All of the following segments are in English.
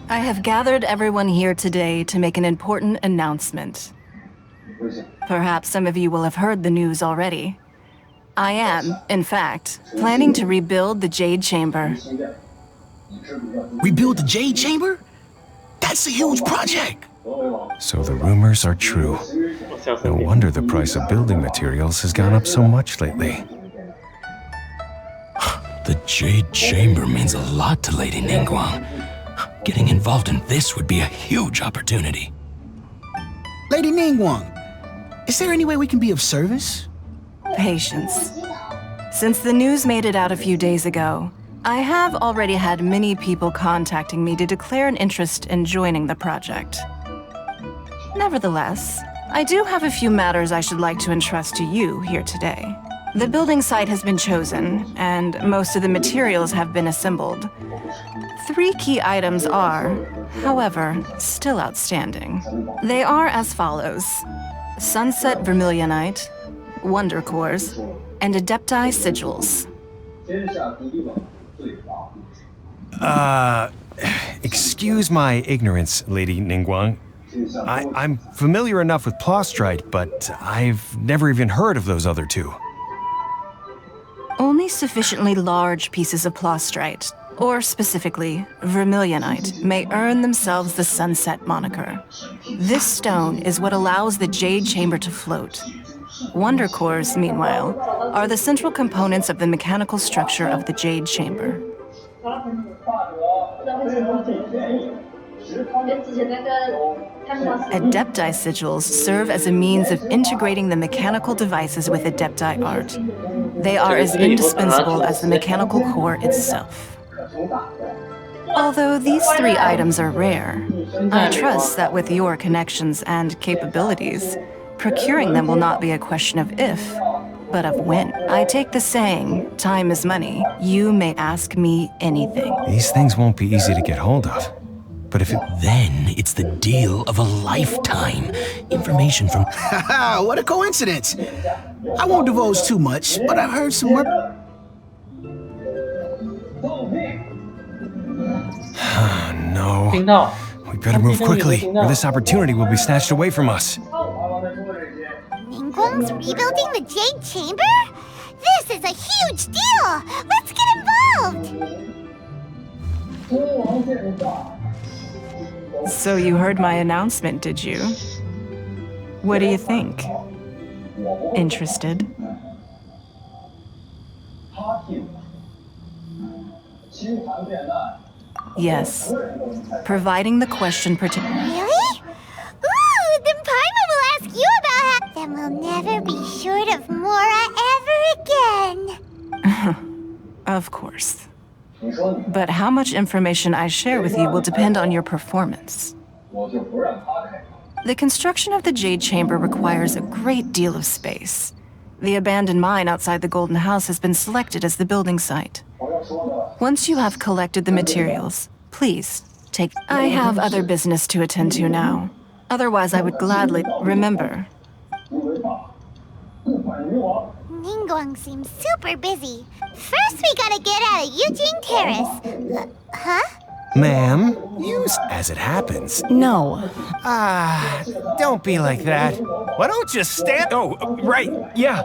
I have gathered everyone here today to make an important announcement. Perhaps some of you will have heard the news already. I am, in fact, planning to rebuild the Jade Chamber. Rebuild the Jade Chamber? That's a huge project! So the rumors are true. No wonder the price of building materials has gone up so much lately. The Jade Chamber means a lot to Lady Ningguang. Getting involved in this would be a huge opportunity. Lady Ningguang, is there any way we can be of service? Patience. Since the news made it out a few days ago, I have already had many people contacting me to declare an interest in joining the project. Nevertheless, I do have a few matters I should like to entrust to you here today. The building site has been chosen, and most of the materials have been assembled. 3 key items are, however, still outstanding. They are as follows: Sunset Vermilionite, Wonder Cores, and Adepti Sigils. Excuse my ignorance, Lady Ningguang. I'm familiar enough with Plostrite, but I've never even heard of those other 2. Only sufficiently large pieces of Plostrite, or specifically Vermilionite, may earn themselves the Sunset moniker. This stone is what allows the Jade Chamber to float. Wonder Cores, meanwhile, are the central components of the mechanical structure of the Jade Chamber. Adepti Sigils serve as a means of integrating the mechanical devices with Adepti art. They are as indispensable as the mechanical core itself. Although these 3 items are rare, I trust that with your connections and capabilities, procuring them will not be a question of if, but of when. I take the saying, time is money. You may ask me anything. These things won't be easy to get hold of. But if it... Then it's the deal of a lifetime. Information from... Haha, what a coincidence! I won't divulge too much, but I've heard some more... No. We better move quickly, or this opportunity will be snatched away from us. Ningguang's rebuilding the Jade Chamber? This is a huge deal! Let's get involved! So you heard my announcement, did you? What do you think? Interested? Yes. Providing the question Really? Ooh, then Paimon will ask you about how... Then we'll never be short of Mora ever again. Of course. But how much information I share with you will depend on your performance. The construction of the Jade Chamber requires a great deal of space. The abandoned mine outside the Golden House has been selected as the building site. Once you have collected the materials, please take... I have other business to attend to now. Otherwise, I would gladly... Remember. Ningguang seems super busy. First, we gotta get out of Eugene Terrace. Huh? Ma'am, use as it happens. No. Don't be like that. Why don't you stand... Oh, right, yeah.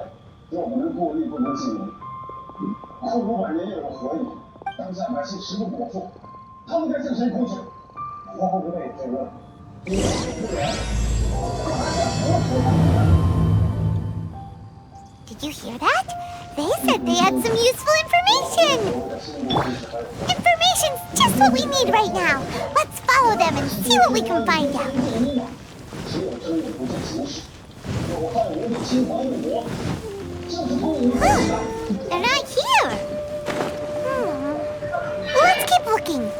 Did you hear that? They said they had some useful information. Information's just what we need right now. Let's follow them and see what we can find out. They're not here. Let's keep looking.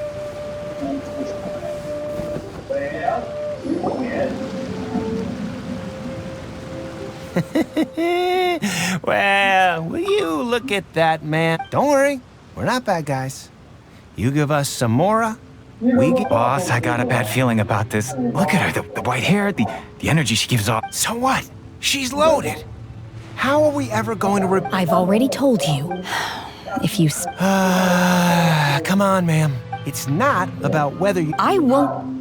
Well, will you look at that, man? Don't worry, we're not bad guys. You give us some Mora, Boss, I got a bad feeling about this. Look at her, the white hair, the energy she gives off. So what? She's loaded. How are we ever going to I've already told you. If you... Come on, ma'am. It's not about whether you... I won't...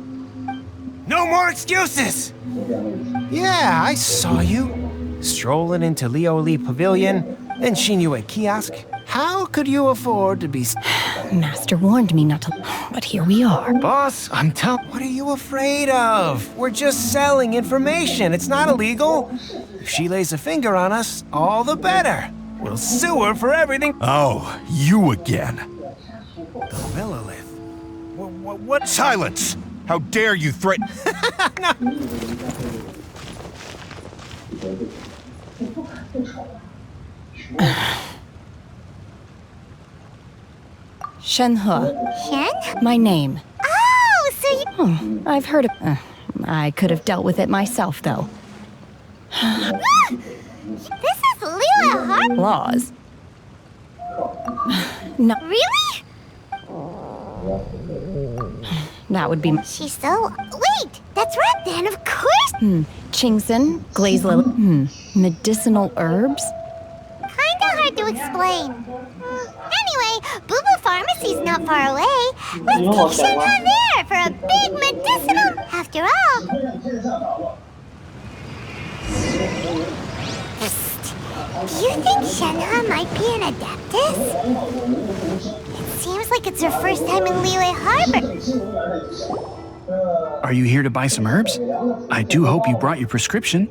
No more excuses! Yeah, I saw you. Strolling into Lioli Pavilion, then seen you at kiosk. How could you afford to be... Master warned me not to... But here we are. Boss, I'm telling... What are you afraid of? We're just selling information. It's not illegal. If she lays a finger on us, all the better. We'll sue her for everything. Oh, you again. The Lilith. What? Silence! How dare you threaten... Shenhe. Shen? My name. Oh, so you... I've heard of... I could have dealt with it myself, though. This is Leela Harp. Laws. No, Really? that would be... She's so... Wait, that's right then, of course. Chingson, glaze lily... medicinal herbs? Kinda hard to explain. Anyway, Boo Boo Pharmacy's not far away. Let's take Shenhe there for a big medicinal. After all... Psst. Do you think Shenhe might be an Adeptus? It seems like it's her first time in Liyue Harbor. Are you here to buy some herbs? I do hope you brought your prescription.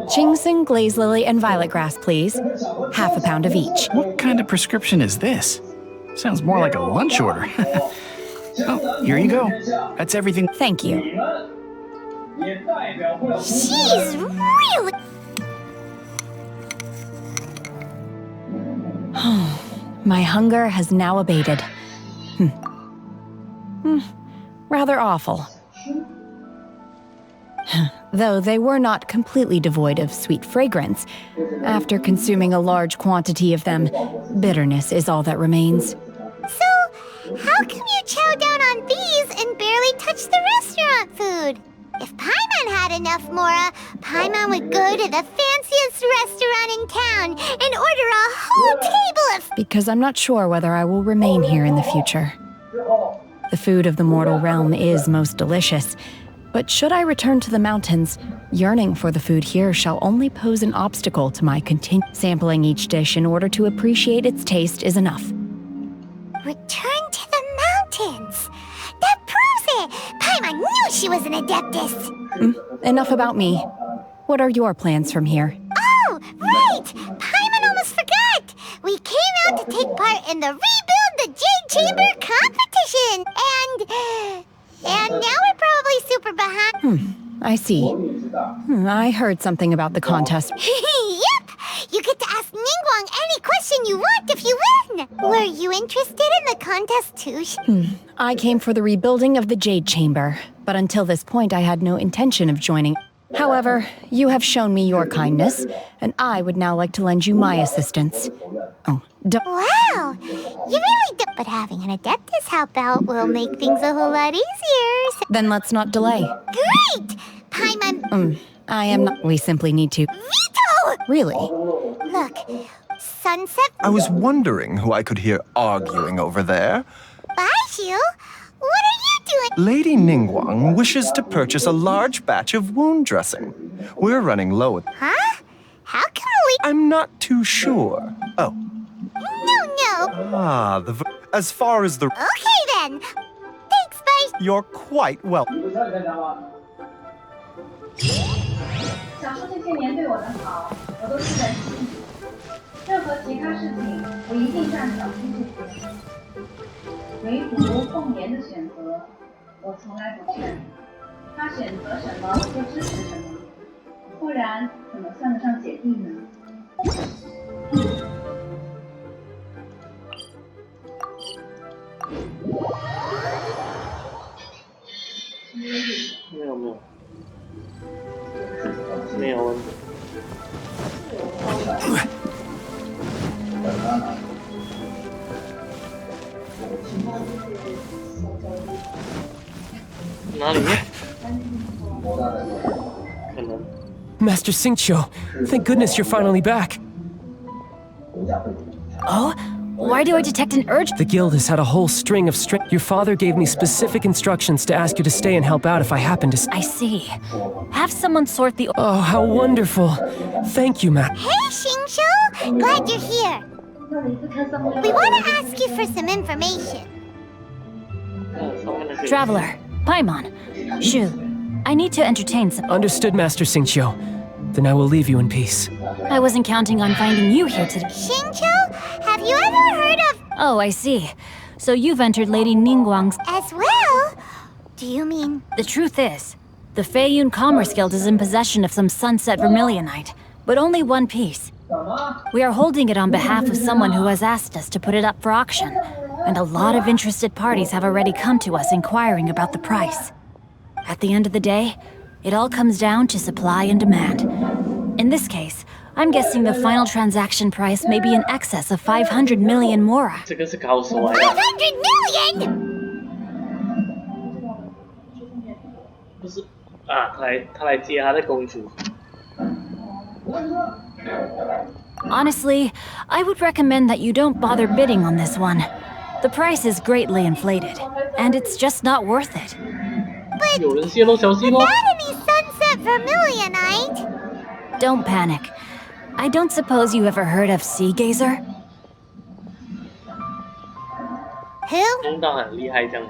Chingson, glaze lily, and violet grass, please. Half a pound of each. What kind of prescription is this? Sounds more like a lunch order. Oh, here you go. That's everything. Thank you. She's really... My hunger has now abated. Rather awful. Though they were not completely devoid of sweet fragrance. After consuming a large quantity of them, bitterness is all that remains. So, how come you chow down on these and barely touch the restaurant food? If Paimon had enough, Mora, Paimon would go to the fanciest restaurant in town and order a whole table of... Because I'm not sure whether I will remain here in the future. The food of the mortal realm is most delicious, but should I return to the mountains, yearning for the food here shall only pose an obstacle to my sampling each dish in order to appreciate its taste is enough. Return to the mountains! That proves it! Paimon knew she was an Adeptus! Enough about me. What are your plans from here? Oh, right! Paimon almost forgot! We came out to take part in the Rebuild the Jade Chamber competition! And now we're probably super behind. I see. I heard something about the contest. Yep! You get to ask Ningguang any question you want if you win! Were you interested in the contest too? I came for the rebuilding of the Jade Chamber, but until this point I had no intention of joining. However, you have shown me your kindness, and I would now like to lend you my assistance. Oh, Wow! You really do. But having an Adeptus help out will make things a whole lot easier. So... Then let's not delay. Great! Paimon... I am not... We simply need to... Veto! Really? Look, Sunset... I was wondering who I could hear arguing over there. Baiju? What are you doing? Lady Ningguang wishes to purchase a large batch of wound dressing. We're running low at... Huh? How can we... I'm not too sure. Oh. No. As far as the... Okay then. Thanks, bye. You're quite welcome. 想说这些年对我的好，我都记在心里。任何其他事情，我一定是按小心去做。唯独凤年的选择，我从来不劝。他选择什么，我就支持什么，不然怎么算得上姐弟呢？没有问题。哪里？可能。 Master Xingqiu, thank goodness you're finally back. Oh? Why do I detect an urge? The guild has had a whole string of Your father gave me specific instructions to ask you to stay and help out if I happen to. I see. Have someone sort the. Oh, how wonderful. Thank you, Matt. Hey, Xingqiu! Glad you're here. We want to ask you for some information. Traveler, Paimon, Shu, I need to entertain some. Understood, Master Xingqiu. Then I will leave you in peace. I wasn't counting on finding you here today. Xingqiu, have you ever heard of... Oh, I see. So you've entered Lady Ningguang's... As well? Do you mean... The truth is, the Feiyun Commerce Guild is in possession of some Sunset Vermilionite, but only one piece. We are holding it on behalf of someone who has asked us to put it up for auction, and a lot of interested parties have already come to us inquiring about the price. At the end of the day, it all comes down to supply and demand. In this case, I'm guessing the final transaction price may be in excess of 500 million Mora. 这个是高手啊！ 500 million?不是啊，他来接他的公主。 Honestly, I would recommend that you don't bother bidding on this one. The price is greatly inflated, and it's just not worth it. 有人泄露消息咯？ Not any Sunset Vermilionite. Don't panic. I don't suppose you ever heard of Seagaze? Who? 弄到很厉害这样。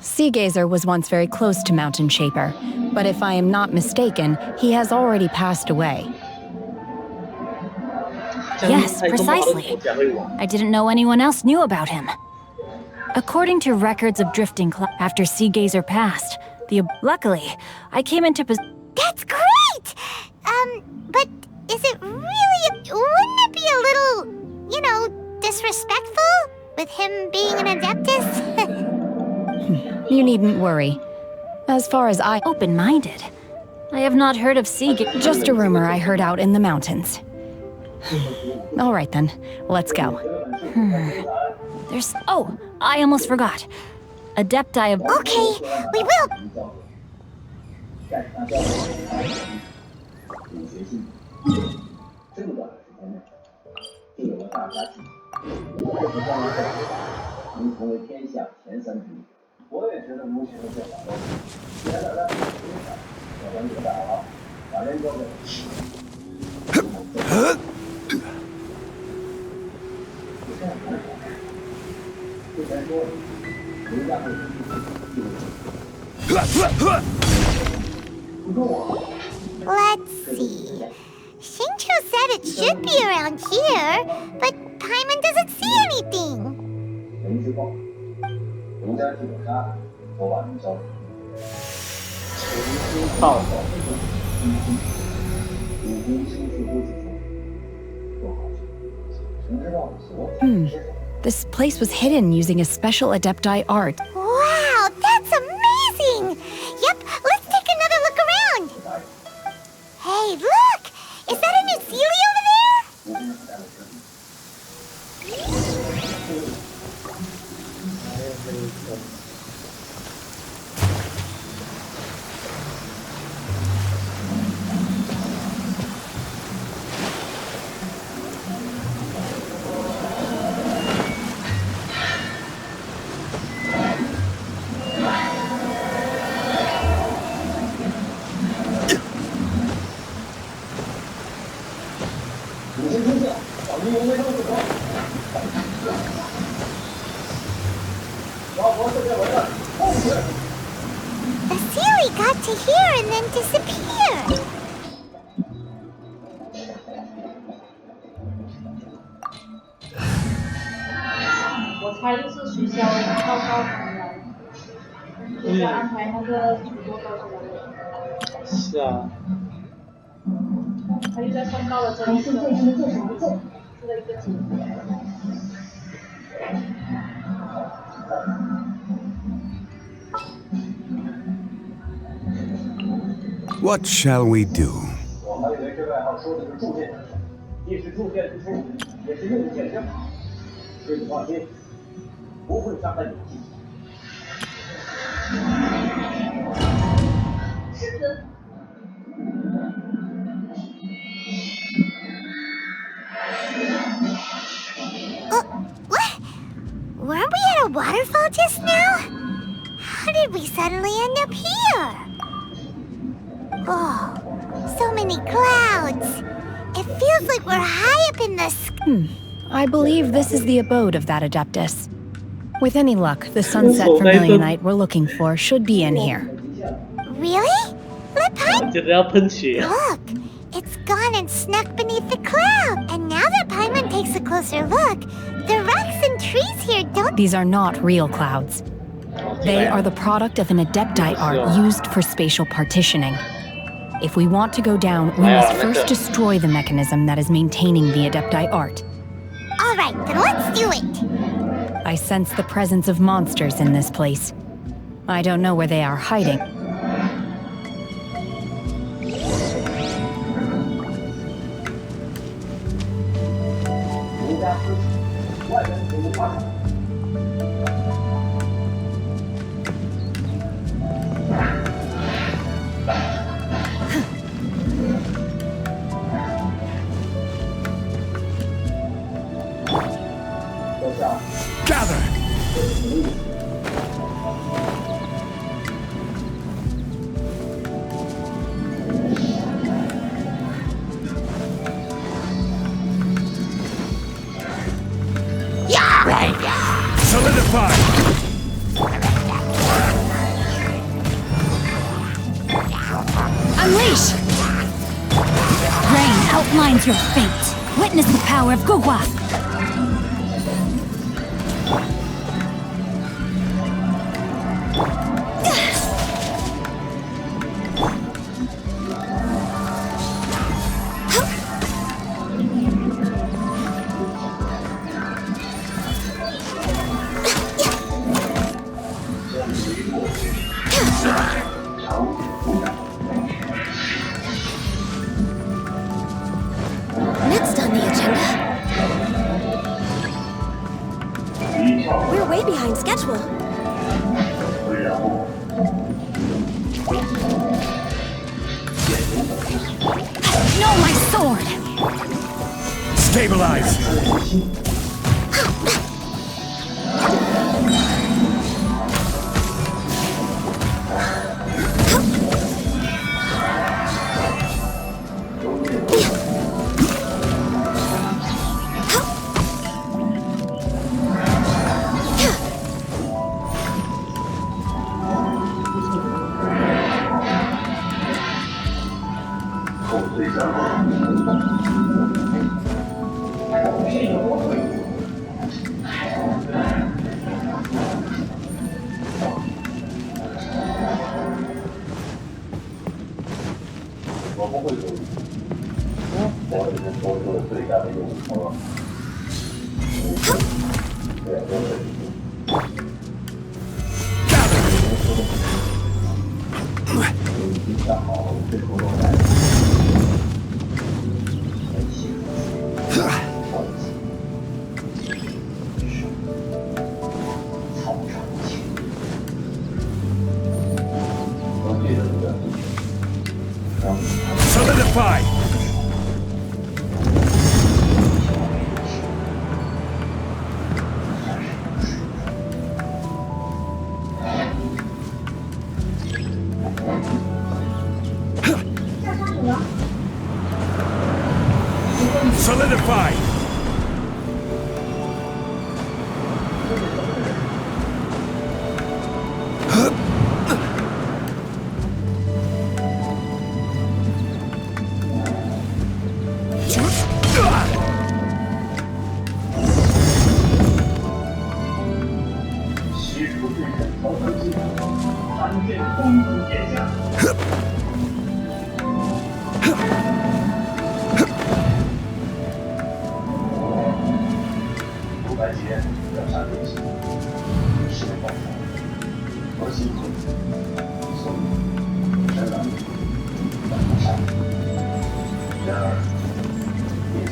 Seagazer was once very close to Mountain Shaper, but if I am not mistaken, he has already passed away. Yes, precisely. I didn't know anyone else knew about him. According to records of drifting after Seagazer passed, luckily, I came into That's great! But is it really... Wouldn't it be a little, disrespectful? With him being an Adeptus? You needn't worry. As far as I... Open-minded. I have not heard of Seagazer. Just a rumor I heard out in the mountains. All right then, let's go. There's... Oh, I almost forgot. Adepti of... Okay, we will... Let's see. Xingqiu said it should be around here, but Paimon doesn't see anything. This place was hidden using a special Adepti art. Wow, that's amazing! Yep, let's take another look around. Hey, look! Is that a new Sealy over there? The Sealy got to here and then disappeared. What shall we do? What? Weren't we at a waterfall just now? How did we suddenly end up here? Oh, so many clouds. It feels like we're high up in the sky. I believe this is the abode of that Adeptus. With any luck, the sunset Vermilionite we're looking for should be in here. Really? Let Paimon... 觉得要喷血。 Look! It's gone and snuck beneath the cloud. And now that Paimon takes a closer look, the rocks and trees here don't... These are not real clouds. They are the product of an Adeptite art used for spatial partitioning. If we want to go down, we must first destroy the mechanism that is maintaining the Adeptite art. All right, then let's do it. I sense the presence of monsters in this place. I don't know where they are hiding. Solidify! Unleash! Rain outlines your fate. Witness the power of Gugwa. Next on the agenda. We're way behind schedule. No, my sword! Stabilize! Solidify! Solidify!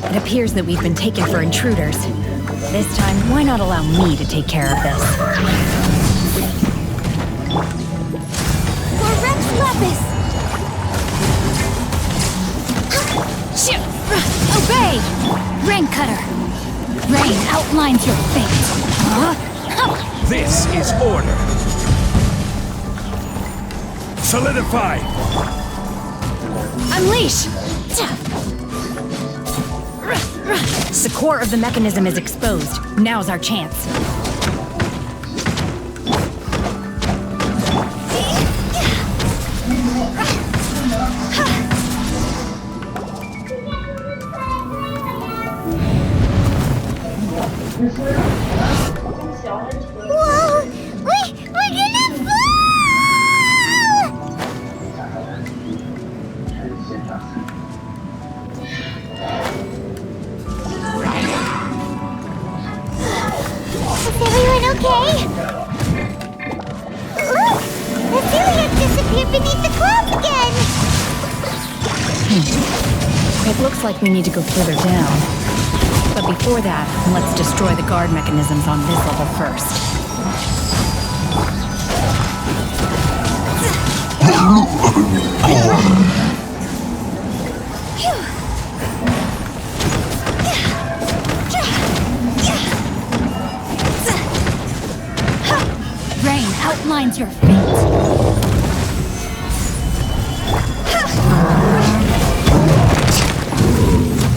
It appears that we've been taken for intruders. This time, why not allow me to take care of this? For Rex Lapis! Obey! Rain Cutter! Rain outlines your fate. This is order. Solidify! Unleash! The core of the mechanism is exposed. Now's our chance. Whoa! We're gonna fall! Is everyone okay? Look! The Celiac disappeared beneath the clouds again! It looks like we need to go further down. But before that, let's destroy the guard mechanisms on this level first. Rain outlines your fate.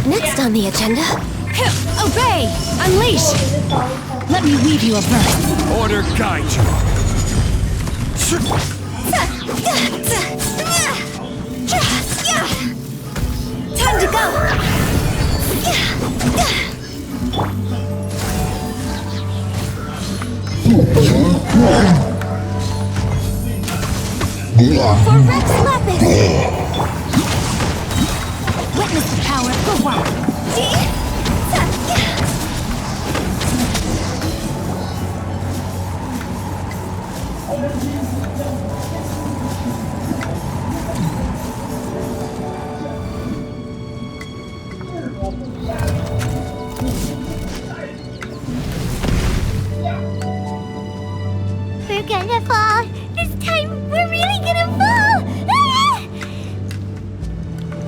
Next on the agenda. Obey! Unleash! Let me weave you a verse. Order guide you. Time to go! For Rex Lapis! Witness the power of Gugwa. We're gonna fall. This time, we're really gonna fall. Ah!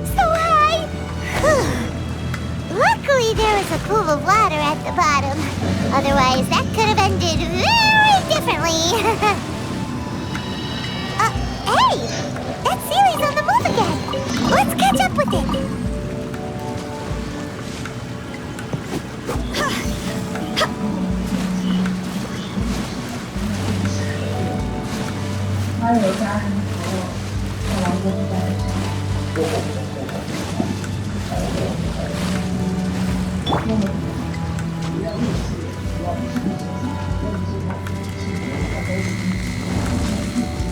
So high. Luckily, there was a pool of water at the bottom. Otherwise, that could have ended very differently. Hey! That Sealy's on the move again. Let's catch up with it.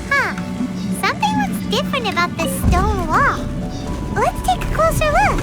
Huh. Something looks different about this stone wall. Let's take a closer look.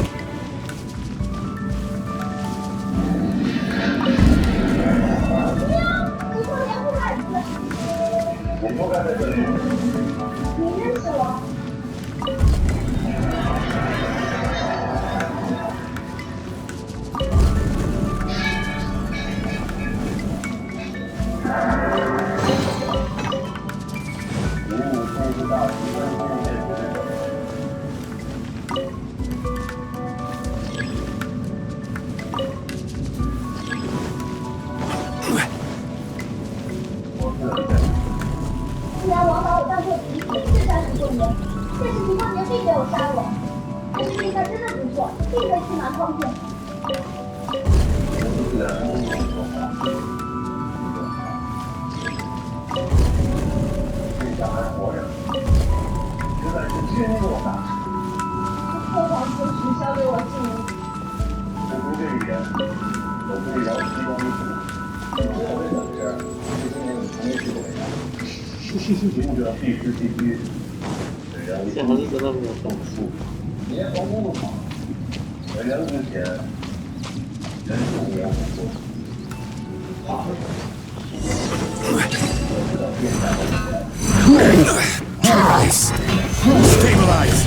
Stabilize!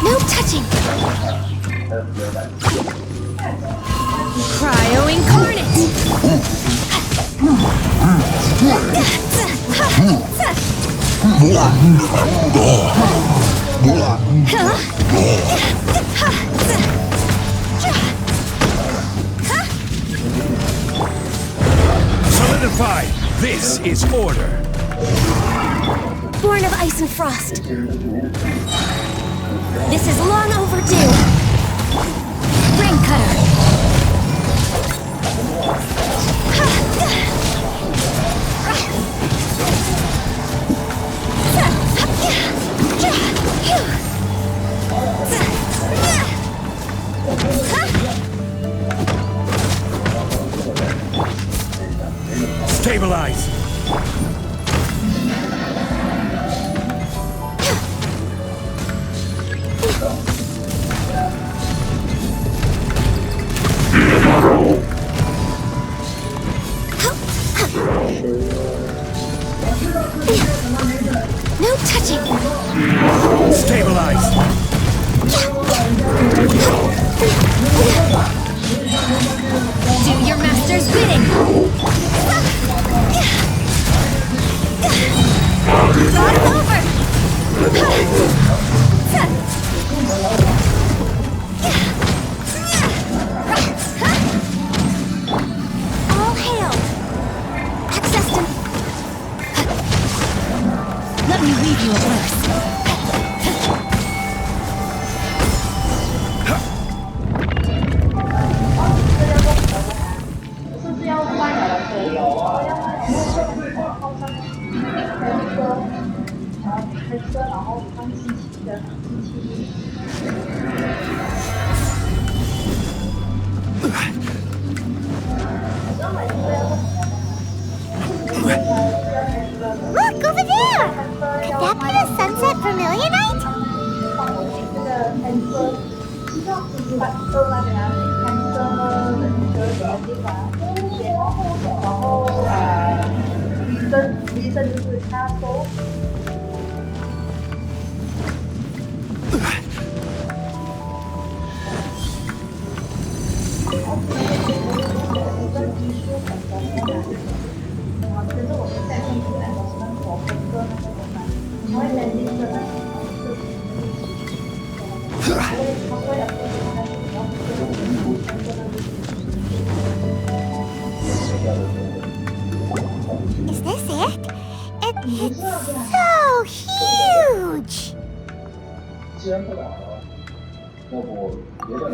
No touching! Solidify! This is order! Born of ice and frost. This is long overdue. Ring cutter. Stabilize! No touching. Stabilize! Do your master's bidding. Run over. All hail. Access to... Let me weave you a verse. Look, over there! Could that be the Sunset Vermilionite? Is this it? It's so huge!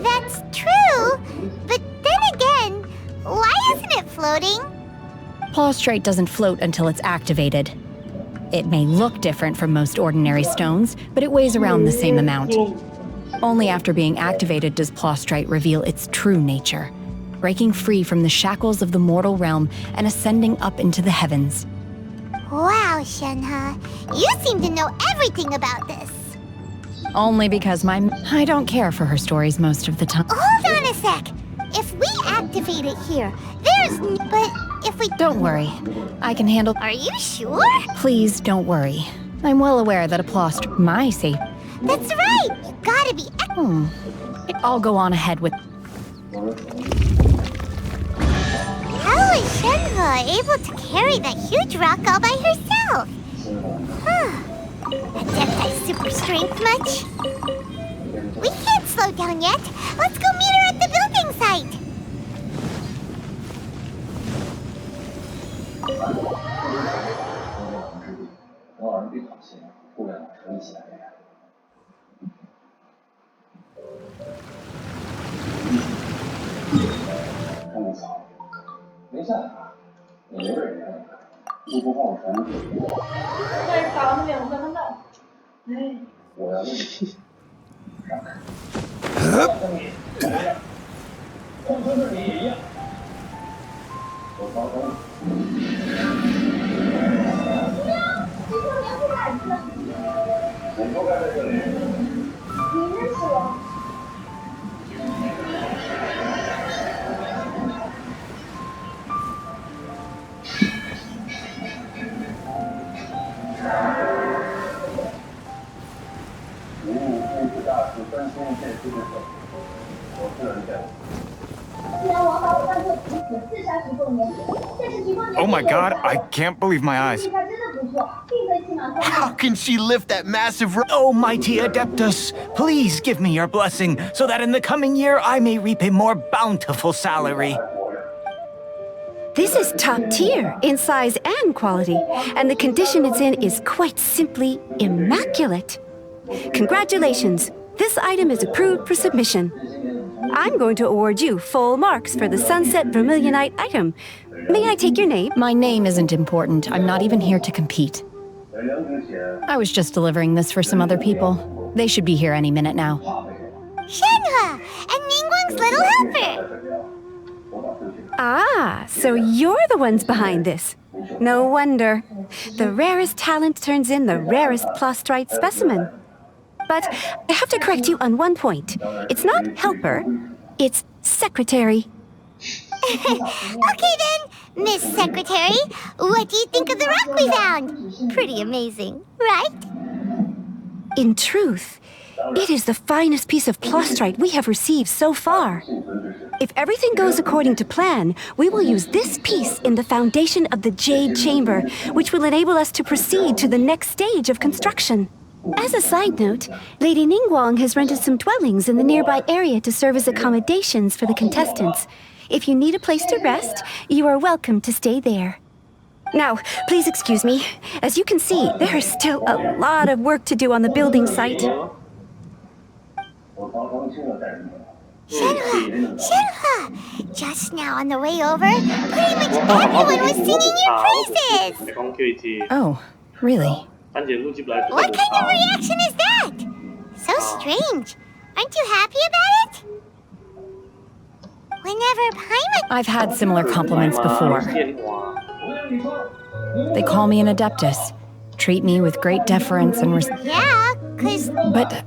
That's true, but then again, why isn't it floating? Plaustrite doesn't float until it's activated. It may look different from most ordinary stones, but it weighs around the same amount. Only after being activated does Plaustrite reveal its true nature, breaking free from the shackles of the mortal realm and ascending up into the heavens. Wow, Shenhe, you seem to know everything about this. Only because I don't care for her stories most of the time. Hold on a sec. If we activate it here, but if we... Don't worry. I can handle... Are you sure? Please don't worry. I'm well aware that a Plaustrite... My safe... That's right! You gotta be... I'll go on ahead with... How is Shenhe able to carry that huge rock all by herself? Adepti super strength much? We can't slow down yet. Let's go meet her at the building site. Oh my god, I can't believe my eyes. How can she lift that massive Oh, mighty Adeptus, please give me your blessing so that in the coming year I may reap a more bountiful salary. This is top tier in size and quality, and the condition it's in is quite simply immaculate. Congratulations, this item is approved for submission. I'm going to award you full marks for the Sunset Vermilionite item. May I take your name? My name isn't important. I'm not even here to compete. I was just delivering this for some other people. They should be here any minute now. Shenhe, and Ningguang's little helper. Ah, so you're the ones behind this. No wonder. The rarest talent turns in the rarest plastrite specimen. But I have to correct you on one point. It's not helper, it's secretary. Okay then, Miss Secretary, what do you think of the rock we found? Pretty amazing, right? In truth, it is the finest piece of plastrite we have received so far. If everything goes according to plan, we will use this piece in the foundation of the Jade Chamber, which will enable us to proceed to the next stage of construction. As a side note, Lady Ningguang has rented some dwellings in the nearby area to serve as accommodations for the contestants. If you need a place to rest, you are welcome to stay there. Now, please excuse me. As you can see, there is still a lot of work to do on the building site. Shenhe! Just now on the way over, pretty much everyone was singing your praises! Oh, really? What kind of reaction is that? So strange. Aren't you happy about it? Whenever Paimon... I've had similar compliments before. They call me an Adeptus, treat me with great deference and respect. Yeah, 'cause... But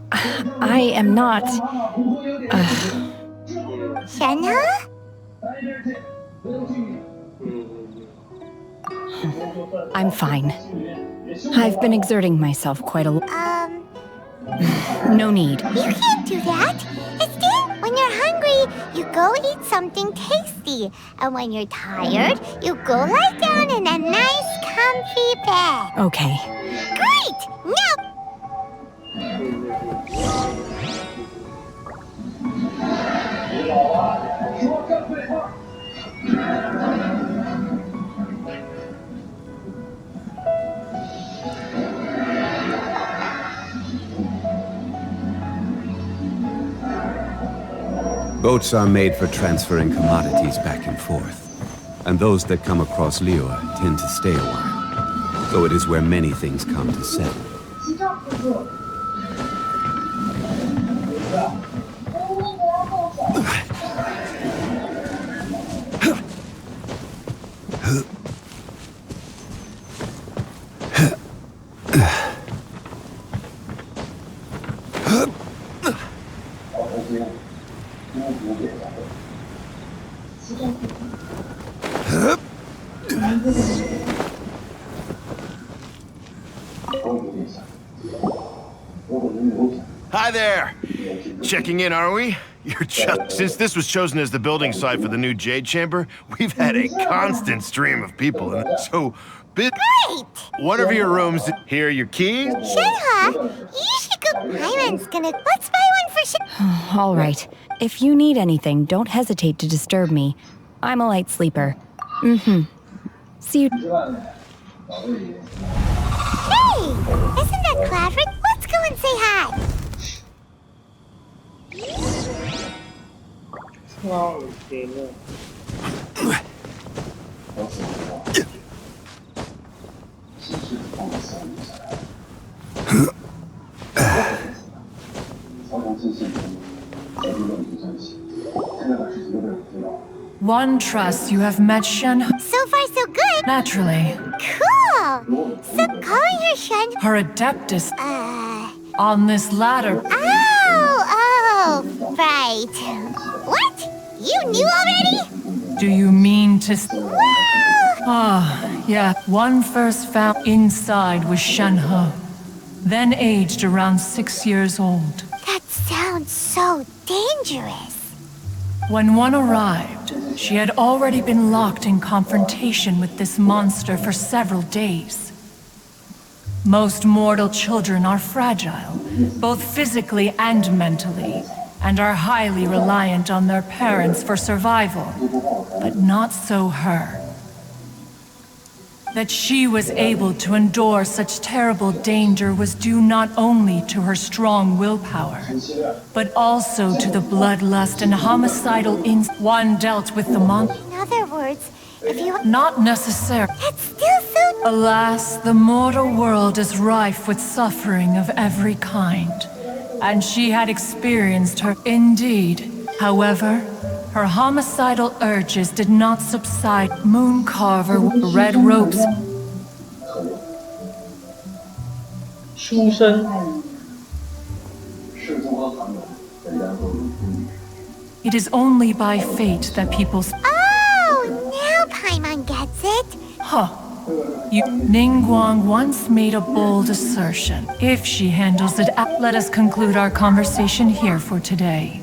I am not... Shenhe? I'm fine. I've been exerting myself quite a lot. No need. You can't do that. It's Dan. When you're hungry, you go eat something tasty. And when you're tired, you go lie down in a nice, comfy bed. Okay. Great! Now... Boats are made for transferring commodities back and forth, and those that come across Lior tend to stay a while, though it is where many things come to settle. Hi there! Checking in, are we? Since this was chosen as the building site for the new Jade Chamber, we've had a constant stream of people, and so... Great! One of your rooms, here are your keys. Shenhe, you should go... Paimon's gonna... Let's buy one for Shenhe. All right. If you need anything, don't hesitate to disturb me. I'm a light sleeper. See you... Hey! Isn't that Claverick? Let's go and say hi. One trusts you have met Shenhe. So far, so good. Naturally. Cool. So calling her Shenhe... Her Adeptus. On this ladder. Oh, right. What? You knew already? Do you mean to... Well... Yeah. One first found inside was Shenhe. Then aged around 6 years old. That sounds so dangerous. When one arrived, she had already been locked in confrontation with this monster for several days. Most mortal children are fragile, both physically and mentally, and are highly reliant on their parents for survival. But not so her. That she was able to endure such terrible danger was due not only to her strong willpower, but also to the bloodlust and homicidal one dealt with the monster. In other words, if you... Not necessarily. That's still so... Alas, the mortal world is rife with suffering of every kind, and she had experienced her indeed. However, her homicidal urges did not subside. Mooncarver, red ropes. 书生 It is only by fate that people... Oh, now Paimon gets it. Huh. Ningguang once made a bold assertion. If she handles it out, let us conclude our conversation here for today.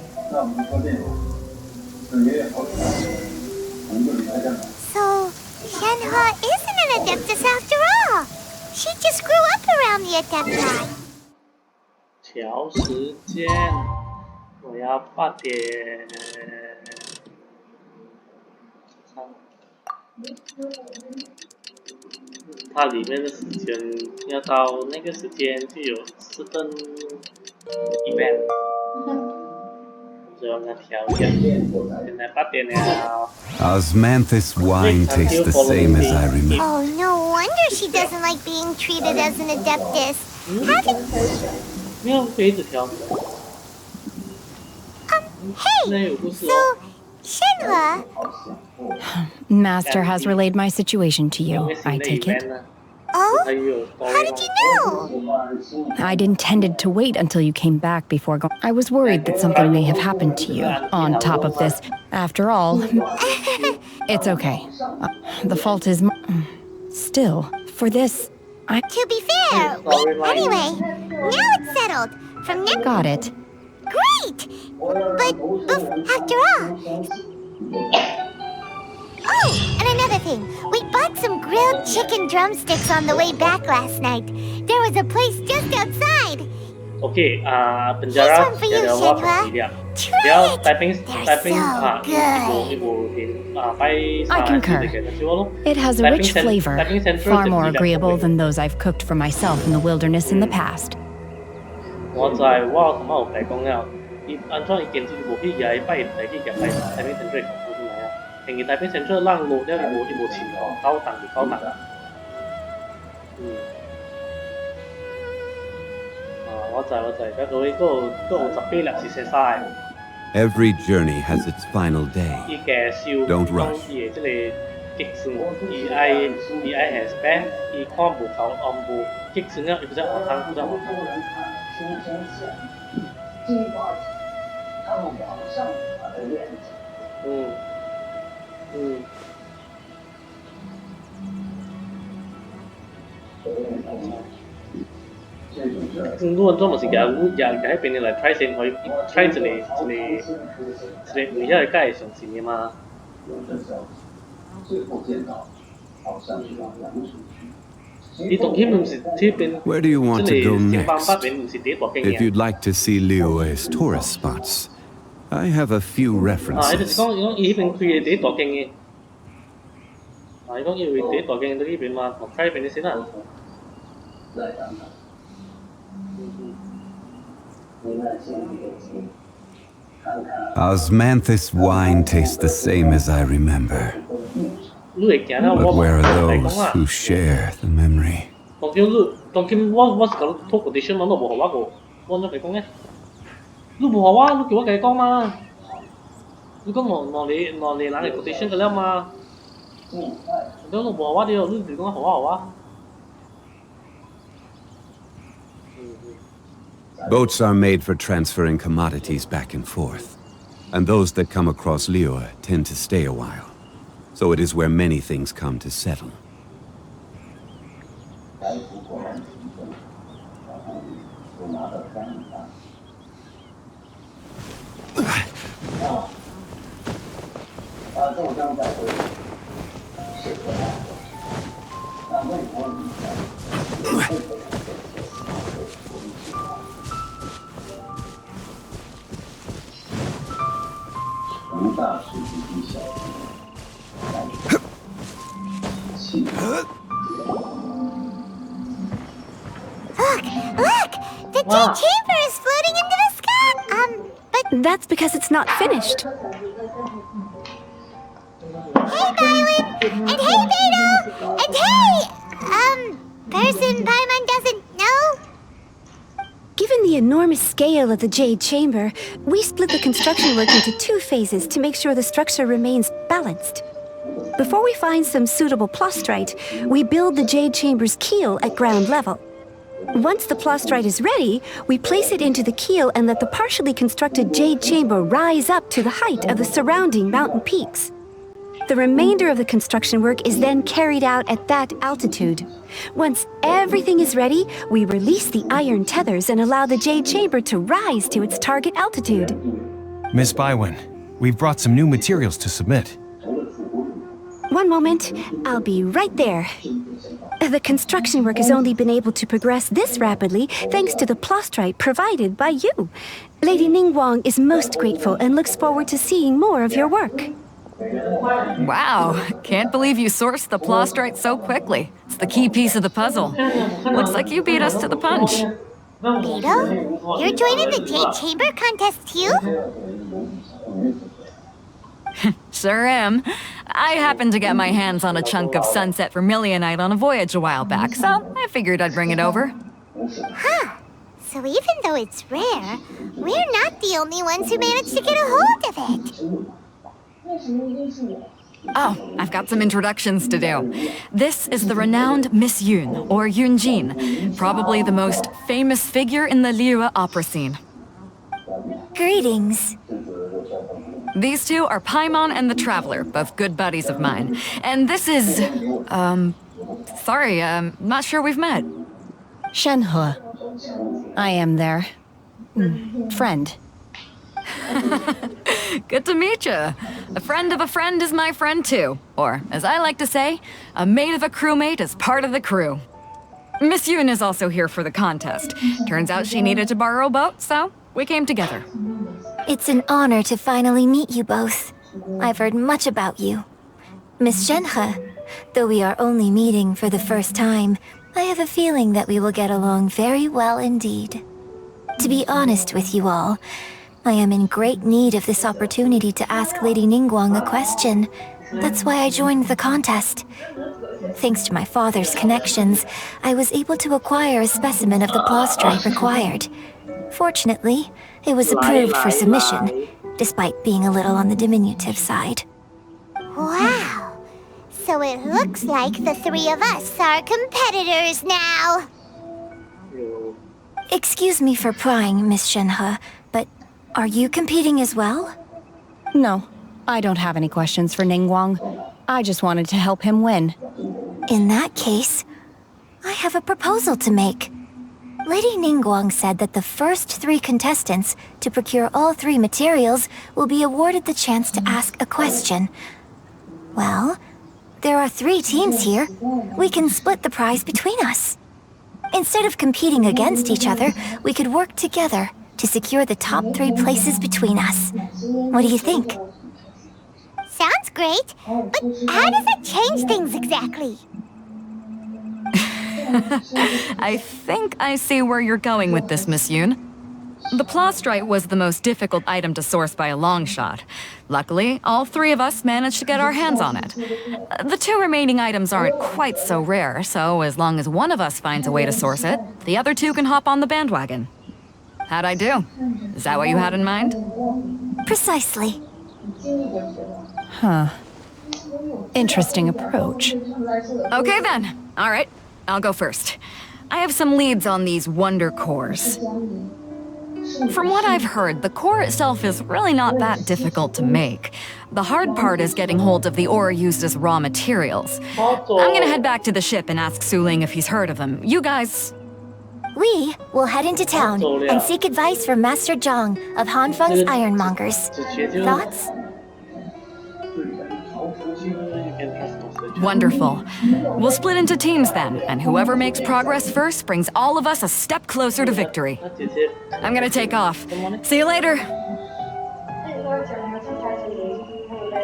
So, Shenhe isn't an Adeptus after all. She just grew up around the Adepti. 调时间，我要8点。它里面的时间要到那个时间就有4分event，所以我要调一下。现在8点了。Osmanthus wine tastes the same as I remember. Oh, no wonder she doesn't like being treated as an Adeptus. How did... 没有可以一直调。Hey, so, Shenhe... Master has relayed my situation to you, I take it. Oh? How did you know? I'd intended to wait until you came back before going. I was worried that something may have happened to you. On top of this, after all, it's okay. The fault is still, for this, To be fair, anyway, now it's settled. From now... Got it. Great! But after all... Oh, and another thing. We bought some grilled chicken drumsticks on the way back last night. There was a place just outside. Okay, penjara ada wap dia. Dia typing I concur. It has a rich flavor, far more agreeable than those I've cooked for myself in the wilderness in the past. 我就係哇，同埋我哋講啊，安裝一件事無必要不如嚟啲嘅係睇邊程序講好啲咪啊？平時睇邊程序冷路咧，冇前行高等就高能啊。我就而家嗰度10杯入是寫晒。Every journey has its final day. Don't rush. 即係極算，EI has been， EI 看無夠按部極算啊，不知我看不知我看。如果做乜事嘅，我喺邊嚟 try 先可以 try 一個每一個街上線嘅嘛。Where do you want to go next? If you'd like to see Liyue's tourist spots, I have a few references. 講依邊佢哋啲大鏡嘅，你講要啲大鏡到依邊嘛，我 try 邊啲先啦。Osmanthus wine tastes the same as I remember. But where are those who share the memory? 當叫你，當叫我講 talk condition 嘛，我冇學話個，我咗佢講嘅，你冇學話，你叫我繼續講嘛，你講我你哪嚟 condition 嘅啦嘛，你冇學話啲，你講學話。Boats are made for transferring commodities back and forth, and those that come across Liyue tend to stay a while. So it is where many things come to settle. Look! The Jade Chamber is floating into the sky! But... That's because it's not finished. Hey, Byron! And hey, Beto! And hey! Person Paimon doesn't know? Given the enormous scale of the Jade Chamber, we split the construction work into 2 phases to make sure the structure remains balanced. Before we find some suitable plastrite, we build the Jade Chamber's keel at ground level. Once the plastrite is ready, we place it into the keel and let the partially constructed Jade Chamber rise up to the height of the surrounding mountain peaks. The remainder of the construction work is then carried out at that altitude. Once everything is ready, we release the iron tethers and allow the Jade Chamber to rise to its target altitude. Miss Bygones, we've brought some new materials to submit. One moment, I'll be right there. The construction work has only been able to progress this rapidly thanks to the plastrite provided by you. Lady Ningguang is most grateful and looks forward to seeing more of your work. Wow, can't believe you sourced the plastrite so quickly. It's the key piece of the puzzle. Looks like you beat us to the punch. Beto, you're joining the Jade Chamber contest too? Sure am. I happened to get my hands on a chunk of sunset vermilionite on a voyage a while back, so I figured I'd bring it over. Huh. So even though it's rare, we're not the only ones who managed to get a hold of it. Oh, I've got some introductions to do. This is the renowned Miss Yun, or Yunjin, probably the most famous figure in the Liyue opera scene. Greetings. These two are Paimon and the Traveler, both good buddies of mine. And this is... sorry, not sure we've met. Shenhe. I am their... friend. Good to meet you. A friend of a friend is my friend too. Or, as I like to say, a mate of a crewmate is part of the crew. Miss Yun is also here for the contest. Turns out she needed to borrow a boat, so we came together. It's an honor to finally meet you both. I've heard much about you. Miss Shenhe, though we are only meeting for the first time, I have a feeling that we will get along very well indeed. To be honest with you all, I am in great need of this opportunity to ask Lady Ningguang a question. That's why I joined the contest. Thanks to my father's connections, I was able to acquire a specimen of the plastrite required. Fortunately, it was approved for submission, despite being a little on the diminutive side. Wow. So it looks like the 3 of us are competitors now. Excuse me for prying, Miss Shenhe, but are you competing as well? No, I don't have any questions for Ningguang. I just wanted to help him win. In that case, I have a proposal to make. Lady Ningguang said that the first 3 contestants to procure all 3 materials will be awarded the chance to ask a question. Well, there are 3 teams here. We can split the prize between us. Instead of competing against each other, we could work together to secure the top 3 places between us. What do you think? Sounds great, but how does it change things exactly? I think I see where you're going with this, Miss Yun. The plastrite was the most difficult item to source by a long shot. Luckily, all 3 of us managed to get our hands on it. The 2 remaining items aren't quite so rare, so as long as one of us finds a way to source it, the other 2 can hop on the bandwagon. How'd I do? Is that what you had in mind? Precisely. Huh. Interesting approach. Okay then. All right. I'll go first. I have some leads on these wonder cores. From what I've heard, the core itself is really not that difficult to make. The hard part is getting hold of the ore used as raw materials. I'm gonna head back to the ship and ask Su Ling if he's heard of them. You guys... We will head into town and seek advice from Master Zhang of Hanfeng's Ironmongers. Thoughts? Wonderful. We'll split into teams then, and whoever makes progress first brings all of us a step closer to victory. I'm gonna take off. See you later.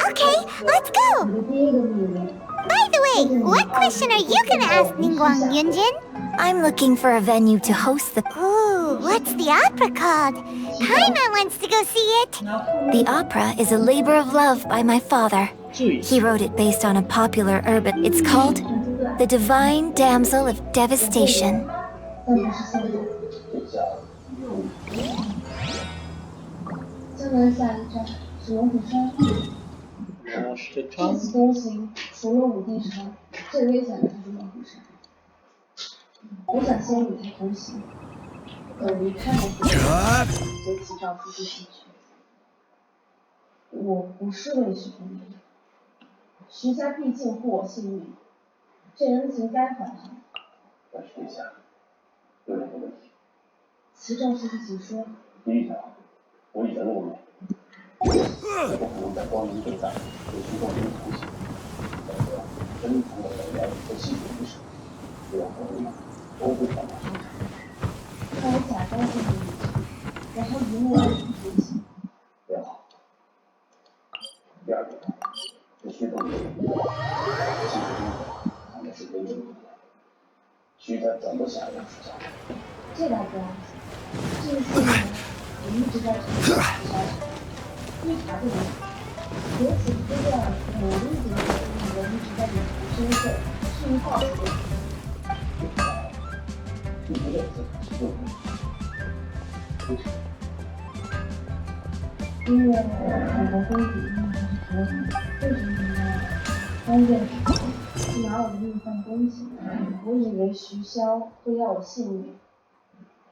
Okay, let's go! By the way, what question are you gonna ask Ningguang, Yunjin? I'm looking for a venue to host the... Ooh, what's the opera called? Paimon wants to go see it. The opera is a labor of love by my father. He wrote it based on a popular urban. It's called The Divine Damsel of Devastation.徐家毕竟护我性命，这恩情该还上。但是陛下，有两个问题。齐政是自己说。第一条，我已经露面，我不能在光明正大对徐仲兵图刑。第二个，珍藏的人员和细节遗失，这两个人都会放到身上。那我假装进行一场，然后一幕让你图刑，也好。第二个。徐仲兵，其实他们是真正的徐家怎么想要徐家？这倒不要紧，这4年我一直在查徐家一查就明白，由此推断，我理解的人一直在隐藏身份，是一号人。你不认识徐仲兵？为什么？因为我的公主因为她是头人，为什么呢？关键是拿我的命换东西，我以为徐骁会要我性命，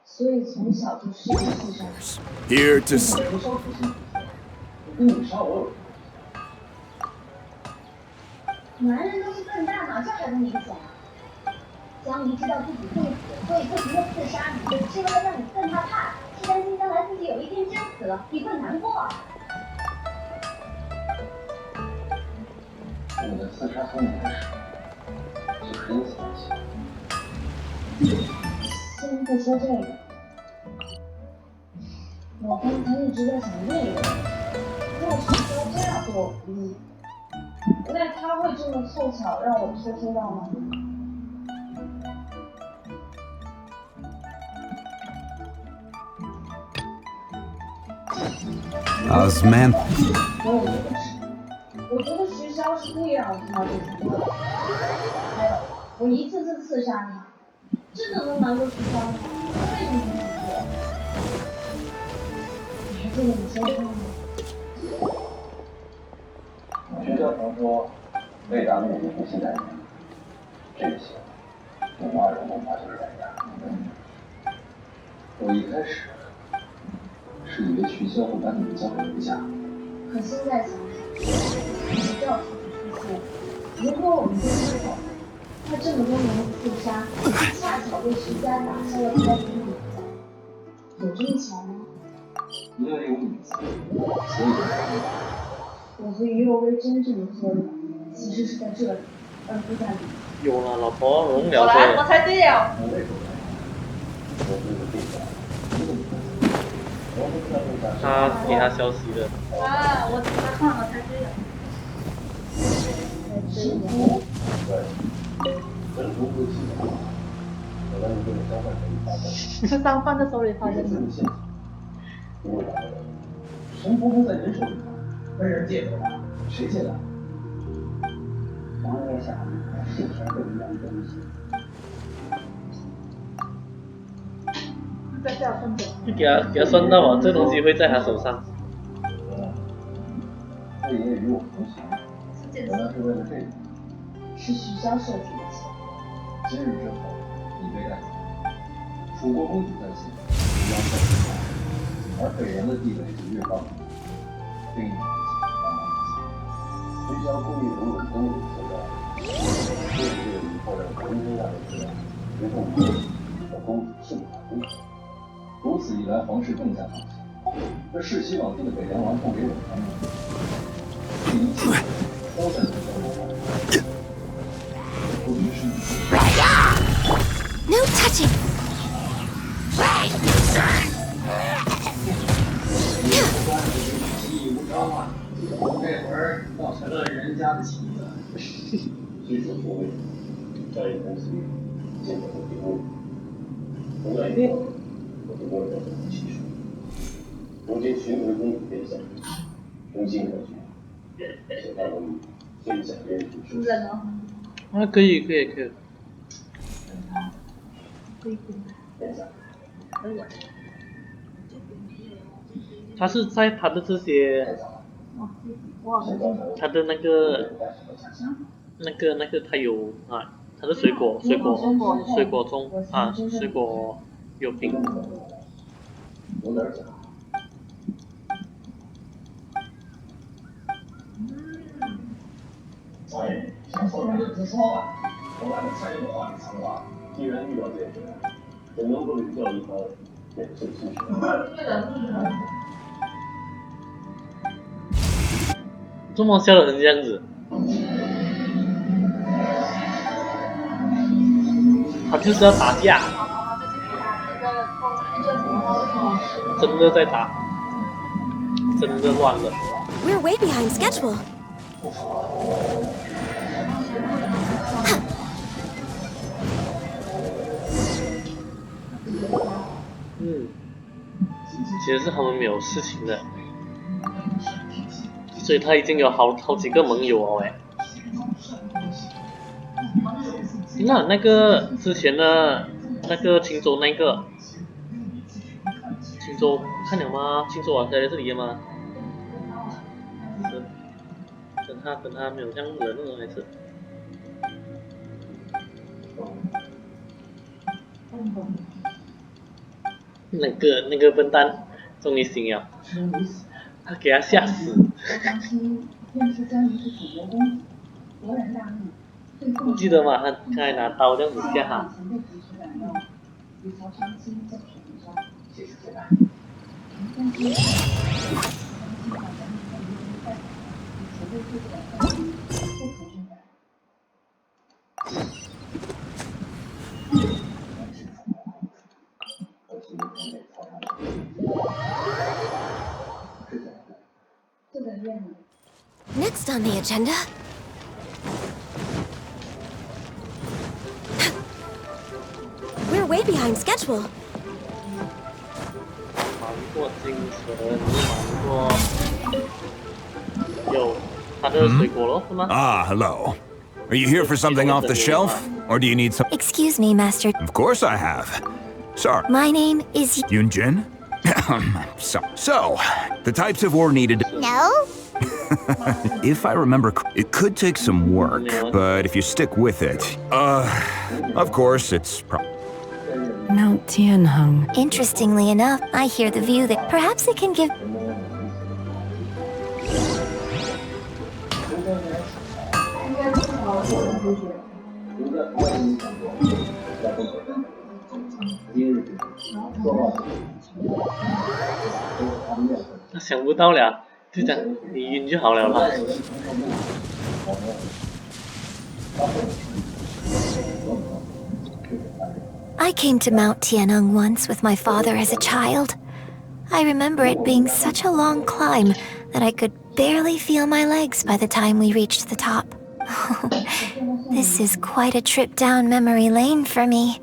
所以从小就试着刺杀。Here to 不受苦心，你杀我。男人都是笨蛋嘛，这还不明显啊？江离知道自己会死，所以不停的刺杀你，是为了让你更害怕，是担心将来自己有一天真死了，你会难过。你的刺杀和你的事是很有关系。先不说这个，我刚才一直在想另一个问题，要是说真要对我不利，那他会这么凑巧让我偷听到吗？Osman。我觉得徐骁是故意让我听到这些话。还有，我一次次刺杀他，真的能瞒住徐骁吗？为什么不做？你还记得你先说吗？徐教授说，为达目的不惜代价，这些用2人谋划就是代价。我一开始是以为徐骁会把你们交给刘家，可现在想想。你调查出现，如果我们跟他走，他这么多年的刺杀，恰巧被徐家打消了开局名字，有这么巧吗？因为有名字，所以我和于右威真正的作用，其实是在这里，而不在里。有了，老婆容了。我来，我猜对了。他给他消息了。啊，我看了，猜对了。上饭的时候也发现了。神符不在人手里，被人借走了，谁借的？王爷想是天会一样东西。在下分走。就给他算到啊，这东西会在他手上。他爷爷与我同行，原来是为了这个。是徐骁设计的计。今日之后，你被带走，楚国公主在前，徐骁在后，而北人的地位就越高。另一方面，徐骁故意容忍东吴刺杀，为了以后让全天下都知道徐仲兵和公主是他公主。如此一来，皇室更加放心，这世袭罔替的北凉王送给我们，这一切都在这小国上。No touching! 啊，可以。他是在他的这些，他的那个，他有啊，他的水果中啊，水果有品。想说的就说吧，我把菜都画里藏吧。既然遇到这个，怎能不领教一番免费知识？怎么笑得成这样子？他就是要打架，真的在打，真的乱了。 We're way behind schedule. 其实是他们没有事情的，所以他已经有好几个盟友哦，哎。那个之前的那个青州那个，青州看了吗？青州啊，在这里吗？等他没有这样人了还是？那个笨蛋终于醒了，他给他吓死。你记得吗？他刚才拿刀这样子吓他。Next on the agenda. We're way behind schedule. 忙过精神，忙过有他的水果咯，是吗？ Ah, hello. Are you here for something off the shelf? Or do you need some? Excuse me, Master. Of course I have. Sorry. My name is Yunjin? So, the types of ore needed. No? If I remember, it could take some work, but if you stick with it, of course, it's Mount Tianheng. Interestingly enough, I hear the view that perhaps it can give. I 想不到了，就讲你晕就好了啦。I came to Mount Tianheng once with my father as a child. I remember it being such a long climb that I could barely feel my legs by the time we reached the top. This is quite a trip down memory lane for me.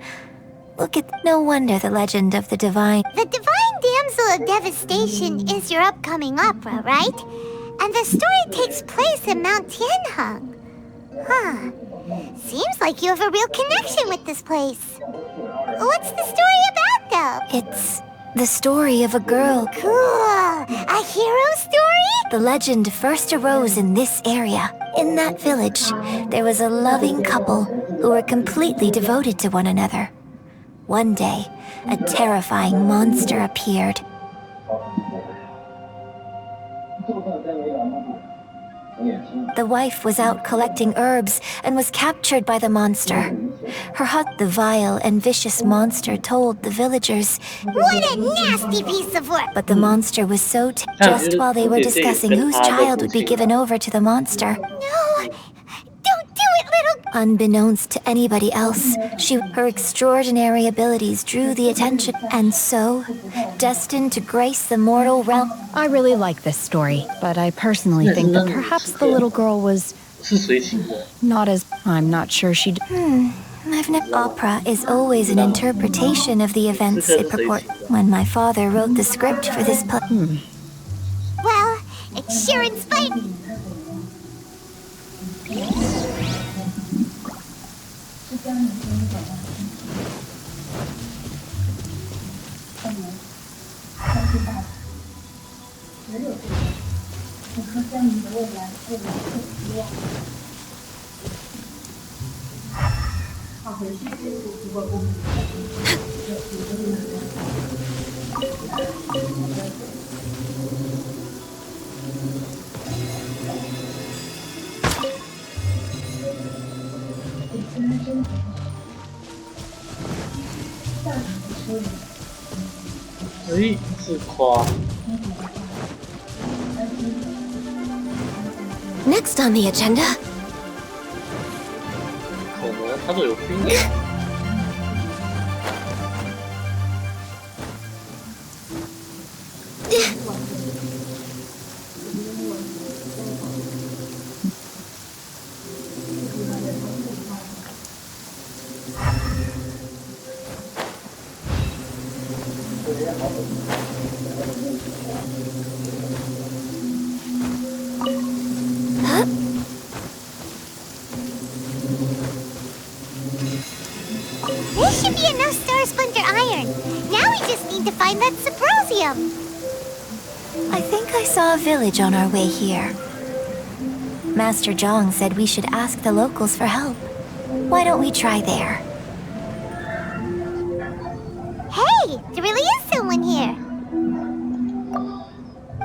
Look at... No wonder the legend of the divine... The Divine Damsel of Devastation is your upcoming opera, right? And the story takes place in Mount Tianheng. Huh. Seems like you have a real connection with this place. What's the story about, though? It's the story of a girl. Cool. A hero story? The legend first arose in this area. In that village, there was a loving couple who were completely devoted to one another. One day, a terrifying monster appeared. The wife was out collecting herbs and was captured by the monster. Her husband, the vile and vicious monster, told the villagers, "What a nasty piece of work!" But the monster was so just while they were discussing whose child would be given over to the monster. No! Don't do it Unbeknownst to anybody else, her extraordinary abilities drew the attention, and so, destined to grace the mortal realm. I really like this story, but I personally think that perhaps the little girl was not as... I'm not sure she'd... Opera is always an interpretation of the events it purports. When my father wrote the script for this play... Well, it's sure inspiring. Next on the agenda. 可能他都有兵。There should be enough Star Splinter iron. Now we just need to find that Subrosium. I think I saw a village on our way here. Master Zhang said we should ask the locals for help. Why don't we try there? Hey, there really is someone here.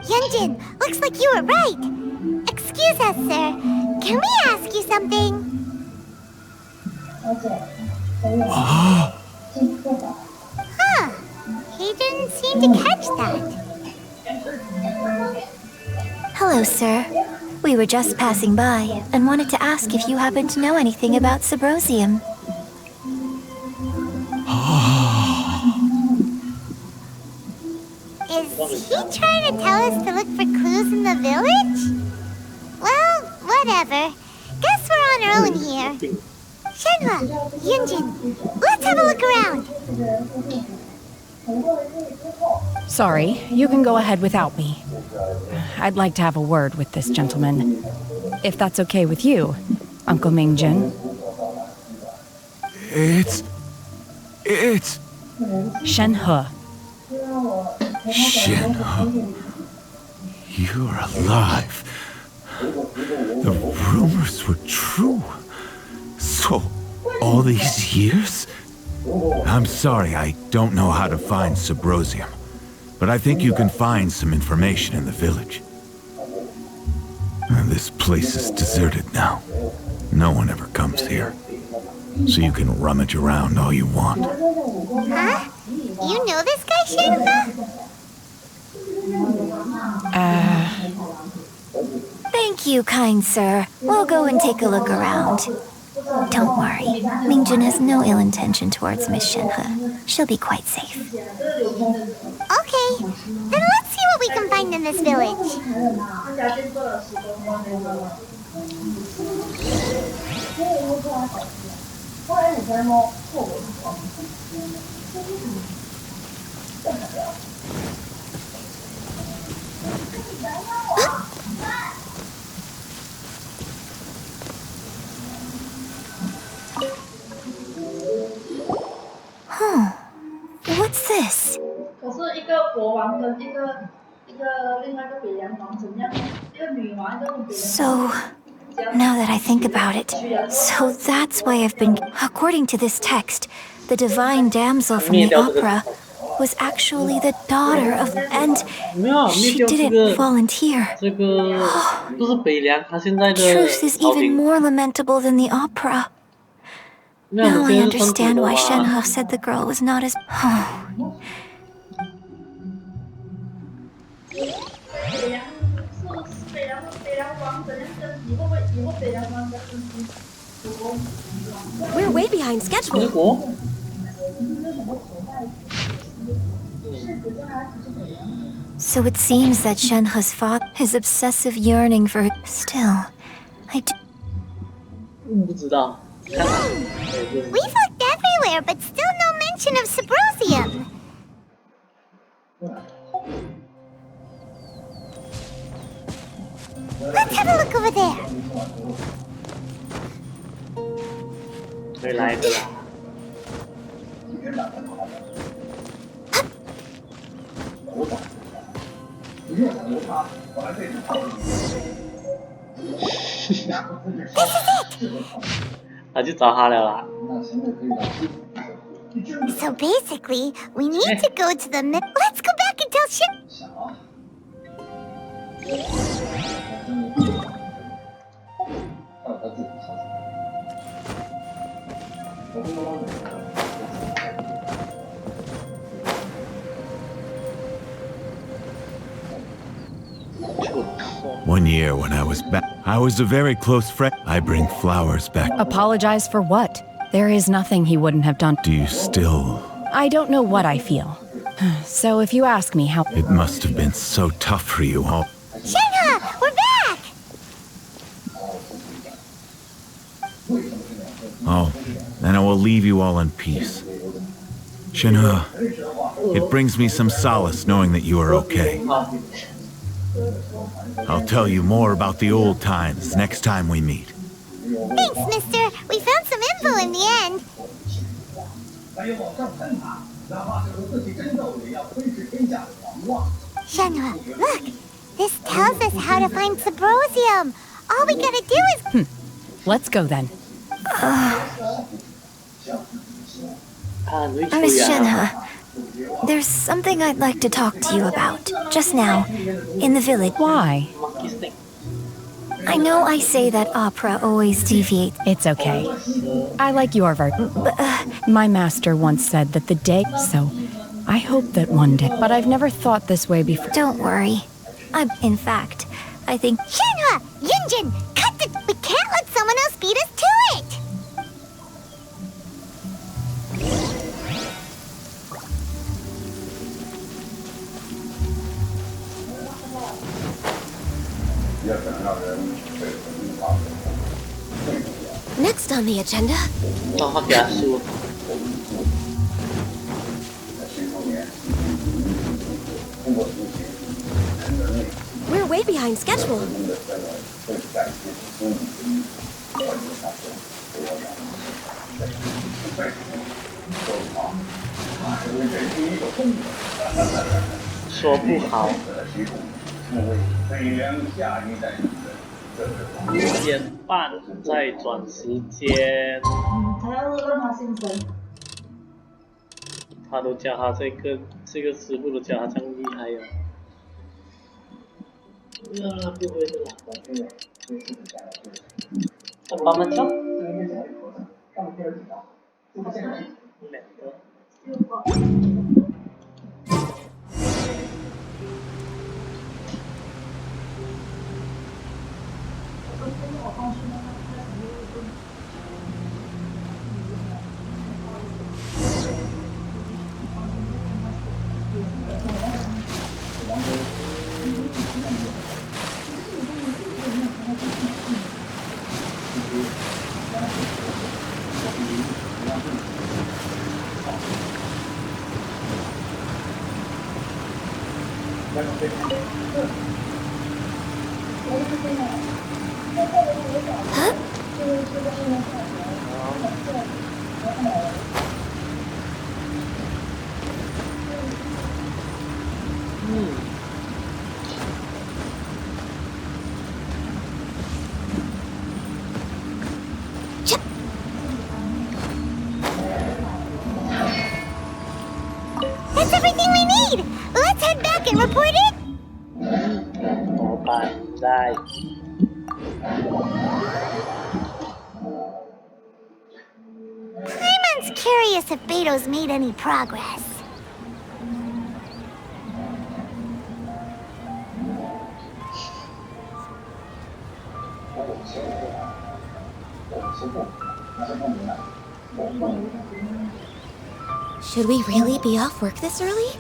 Yunjin, looks like you were right. Excuse us, sir. Can we ask you something? Huh. He didn't seem to catch that. Hello, sir. We were just passing by and wanted to ask if you happen to know anything about Subrosium. Is he trying to tell us to look for clues in the village? Well, whatever. Guess we're on our own here. Shenhua, Yunjin, let's have a look around. Sorry, you can go ahead without me. I'd like to have a word with this gentleman. If that's okay with you, Uncle Mingjin. It's... Shenhe. Shenhe. You're alive. The rumors were true. So, all these years? I'm sorry, I don't know how to find Subrosium, but I think you can find some information in the village. This place is deserted now. No one ever comes here. So you can rummage around all you want. Huh? You know this guy, Shenhua? Thank you, kind sir. We'll go and take a look around. Don't worry. Mingjin has no ill intention towards Miss Shenhe. She'll be quite safe. Okay, then let's see what we can find in this village. Huh. What's this? So, now that I think about it, so that's why I've been... According to this text, the divine damsel from the opera was actually the daughter of... And she didn't volunteer. The truth is even more lamentable than the opera. Now I understand why Shenhe said the girl was not as... We're way behind schedule. So it seems that Shenhe's father, his obsessive yearning for... Still, I do... 不知道。 We've looked everywhere, but still no mention of Sabrosium. Let's have a look over there. 没来的啦。 他去找他了啦。 So basically, we need to go to the Let's go back and tell Shen. 1 year when I was back, I was a very close friend. I bring flowers back. Apologize for what? There is nothing he wouldn't have done. Do you still? I don't know what I feel. So if you ask me how... It must have been so tough for you all. Shenhe, we're back! Oh, then I will leave you all in peace. Shenhe, it brings me some solace knowing that you are okay. I'll tell you more about the old times next time we meet. Thanks, mister. We found some info in the end. Shenhe, look! This tells us how to find Sabrosium. All we gotta do is... Let's go then. Miss Shenhe, there's something I'd like to talk to you about. Just now, in the village. Why? I know I say that opera always deviates. It's okay. I like your version. My master once said that the day... So, I hope that one day... But I've never thought this way before. Don't worry. In fact, I think... Shenhe! Yunjin! Cut the... We can't let someone else beat us to it! Next on the agenda. We're way behind schedule.說不好。5點半再轉時間。他都叫他這個師傅都叫他這樣厲害呀。不會的啦。幫忙叫。That's everything we need! Let's head back and report it! Paimon's curious if Beto's made any progress. Should we really be off work this early?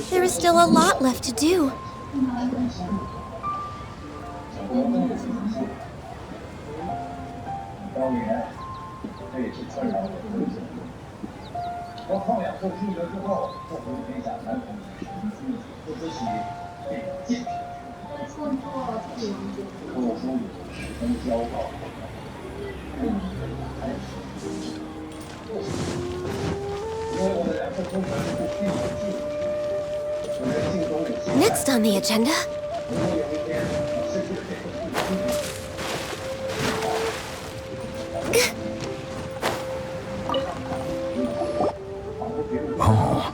There is still a lot left to do. Next on the agenda. Oh,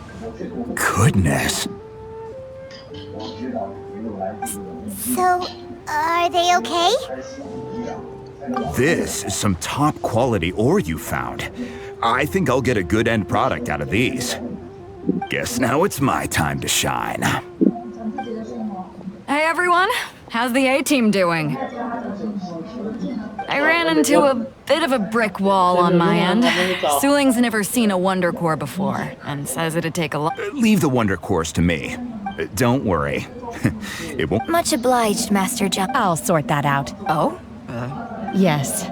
goodness. So, are they okay? This is some top quality ore you found. I think I'll get a good end product out of these. Guess now it's my time to shine. Hey everyone, how's the A-team doing? I ran into a bit of a brick wall on my end. Suling's never seen a Wonder Core before, and says it'd take a lot. Leave the Wonder Cores to me. Don't worry. It won't. Much obliged, Master John. I'll sort that out. Oh? Yes.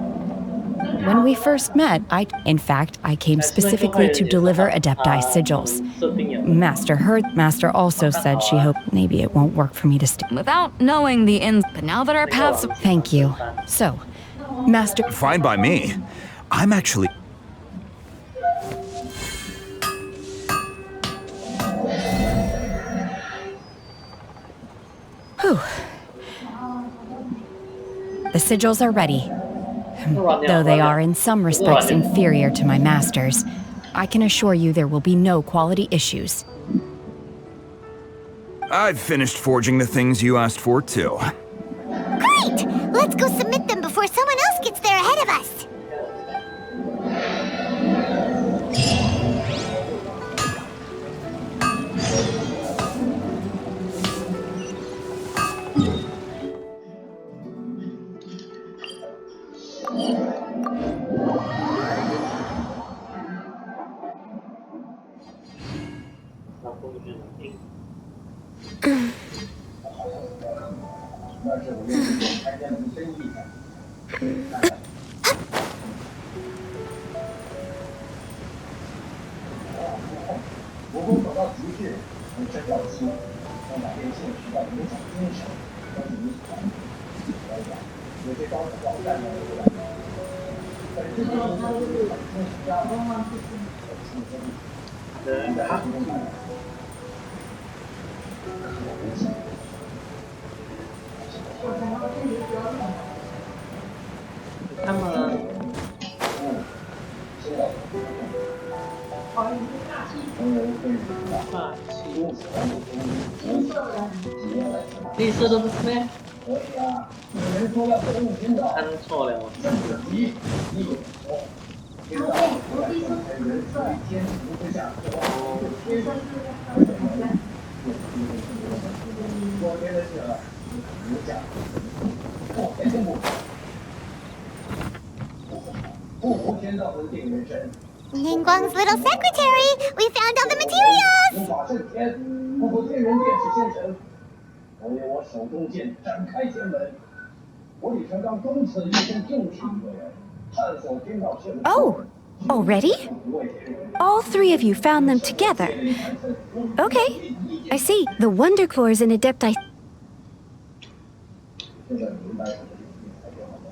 When we first met, in fact, I came specifically to deliver Adepti sigils. Master also said she hoped maybe it won't work for me to stay. Without knowing the ins, but now that our paths... Thank you. So, Master... Fine by me. I'm actually... Whew. The sigils are ready. Though they are in some respects inferior to my master's, I can assure you there will be no quality issues. I've finished forging the things you asked for, too. Great! Let's go submit them before someone else gets there ahead of us. Ningguang's little secretary! We found all the materials! Oh, already? All three of you found them together. Okay, I see. The Wonder Cores and Adepti.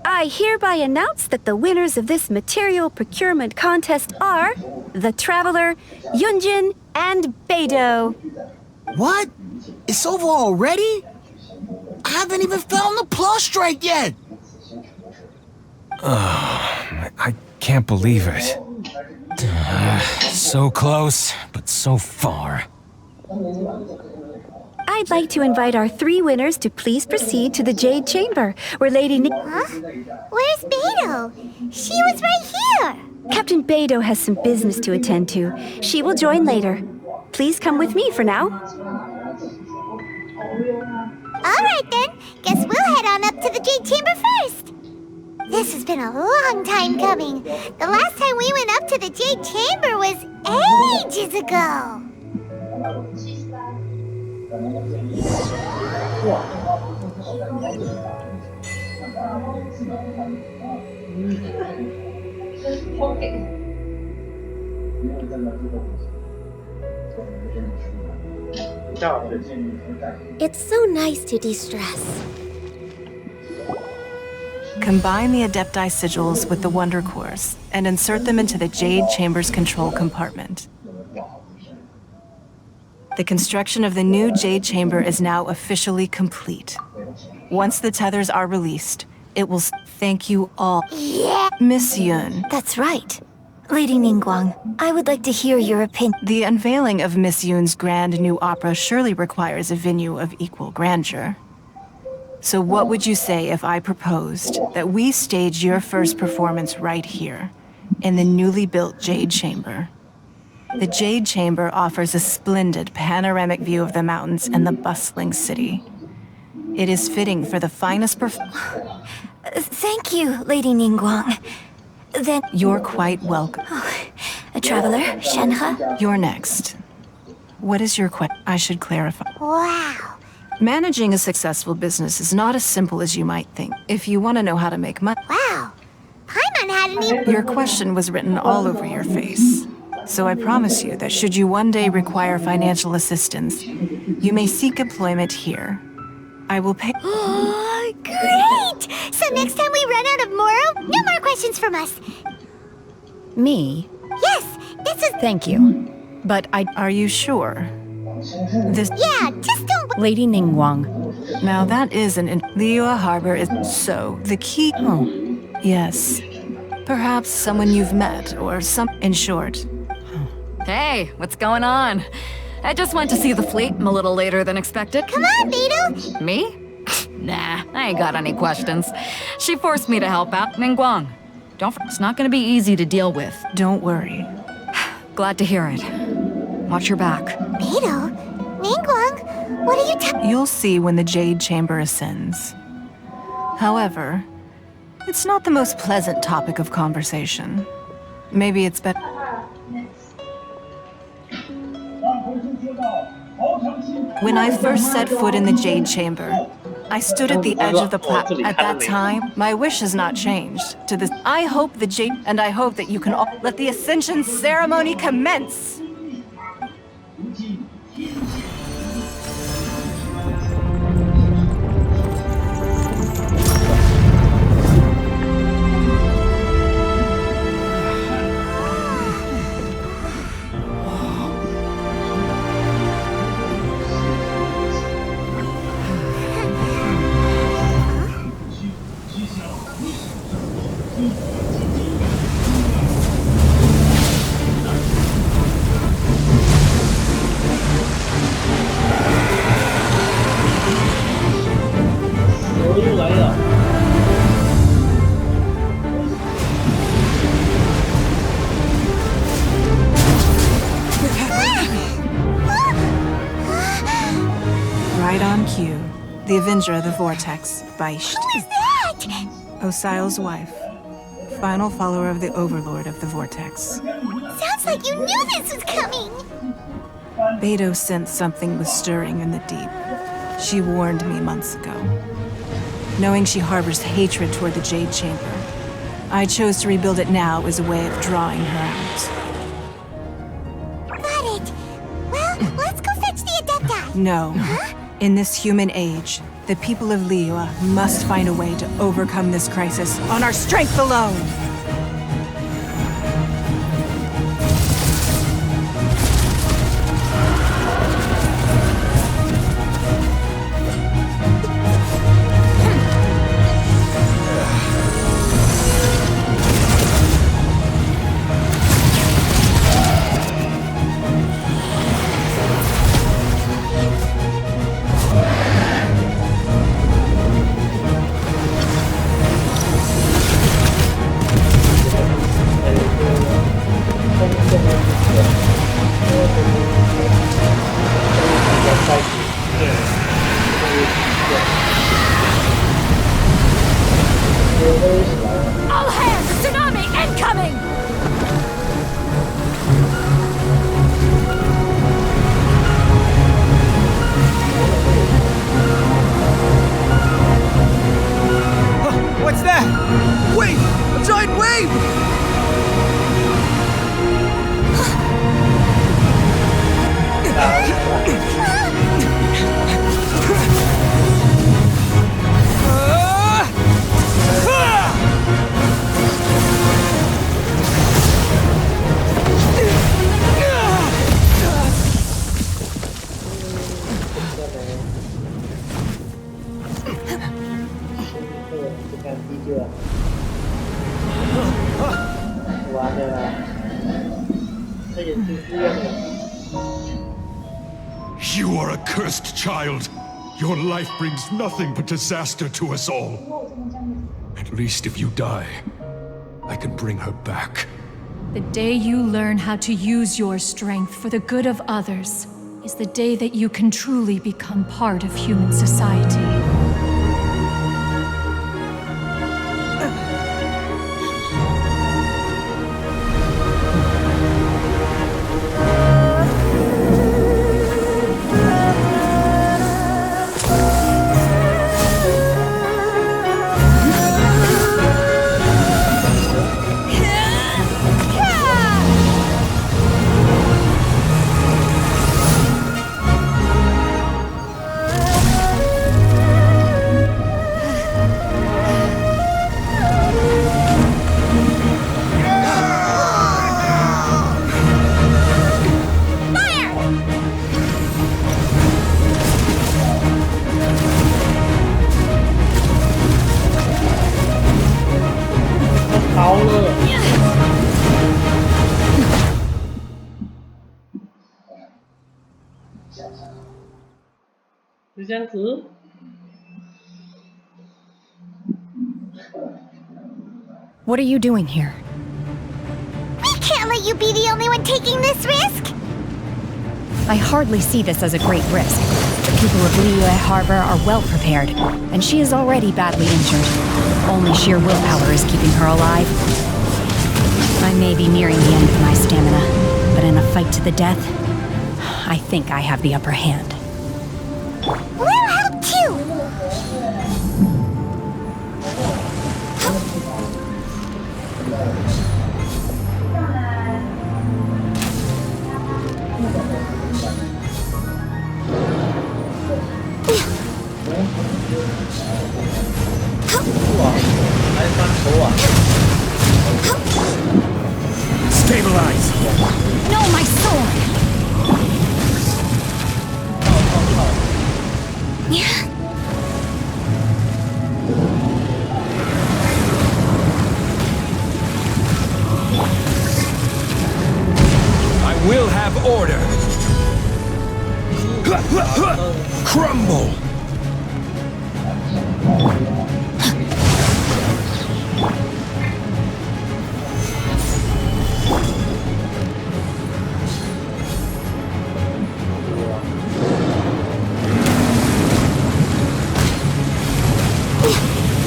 I hereby announce that the winners of this material procurement contest are the Traveler, Yunjin, and Beidou. What? It's over already? I haven't even found the plustrate yet! I can't believe it. So close, but so far. I'd like to invite our three winners to please proceed to the Jade Chamber, where Lady Huh? Where's Beidou? She was right here! Captain Beidou has some business to attend to. She will join later. Please come with me for now. Alright then, guess we'll head on up to the Jade Chamber first. This has been a long time coming. The last time we went up to the Jade Chamber was ages ago. It's so nice to de-stress. Combine the Adepti sigils with the Wonder Cores and insert them into the Jade Chamber's control compartment. The construction of the new Jade Chamber is now officially complete. Once the tethers are released, it will thank you all. Yeah! Miss Yun. That's right. Lady Ningguang, I would like to hear your opinion. The unveiling of Miss Yun's grand new opera surely requires a venue of equal grandeur. So what would you say if I proposed that we stage your first performance right here, in the newly built Jade Chamber? The Jade Chamber offers a splendid panoramic view of the mountains and the bustling city. It is fitting for the finest Thank you, Lady Ningguang. Then... You're quite welcome. A traveler, Shenhe? You're next. What is your question? I should clarify. Wow. Managing a successful business is not as simple as you might think. If you want to know how to make money... Wow. Paimon hadn't even... Your question was written all over your face. So I promise you that should you one day require financial assistance, you may seek employment here. I will pay... Great! So next time we run out of Mora, no more questions from us. Me? Yes, this is... Thank you. But Are you sure? This... Yeah, just don't... Lady Ningguang. Now that is an... Liyue Harbor is... So, the key... Oh. Yes. Perhaps someone you've met, or some... In short. Hey, what's going on? I just went to see the fleet. I'm a little later than expected. Come on, Beidou! Me? Nah, I ain't got any questions. She forced me to help out. Ningguang, it's not gonna be easy to deal with. Don't worry. Glad to hear it. Watch your back. Beidou? Ningguang? What are you You'll see when the Jade Chamber ascends. However, it's not the most pleasant topic of conversation. Maybe it's better... When I first set foot in the Jade Chamber, I stood at the edge of the platform. At that time, my wish has not changed. To this, I hope the Jade, and I hope that you can all let the Ascension ceremony commence. Right on cue. The Avenger of the Vortex, Baish. Who is that? Osial's wife. Final follower of the Overlord of the Vortex. Sounds like you knew this was coming! Beidou sensed something was stirring in the deep. She warned me months ago. Knowing she harbors hatred toward the Jade Chamber, I chose to rebuild it now as a way of drawing her out. Got it. Well, let's go fetch the Adepti. No. Huh? In this human age, the people of Liyue must find a way to overcome this crisis on our strength alone! You are a cursed child. Your life brings nothing but disaster to us all. At least if you die, I can bring her back. The day you learn how to use your strength for the good of others is the day that you can truly become part of human society. What are you doing here? We can't let you be the only one taking this risk! I hardly see this as a great risk. The people of Liyue Harbor are well prepared, and she is already badly injured. Only sheer willpower is keeping her alive. I may be nearing the end of my stamina, but in a fight to the death, I think I have the upper hand. We'll help too! Stabilize! No, my sword! I will have order! Crumble!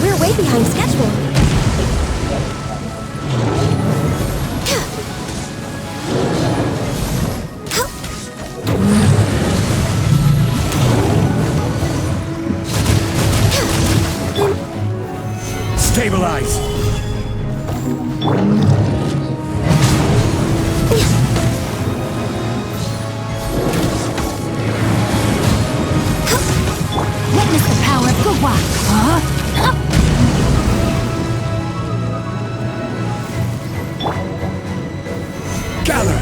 We're way behind schedule. Stabilize! Witness the power of Gugwa! Gather!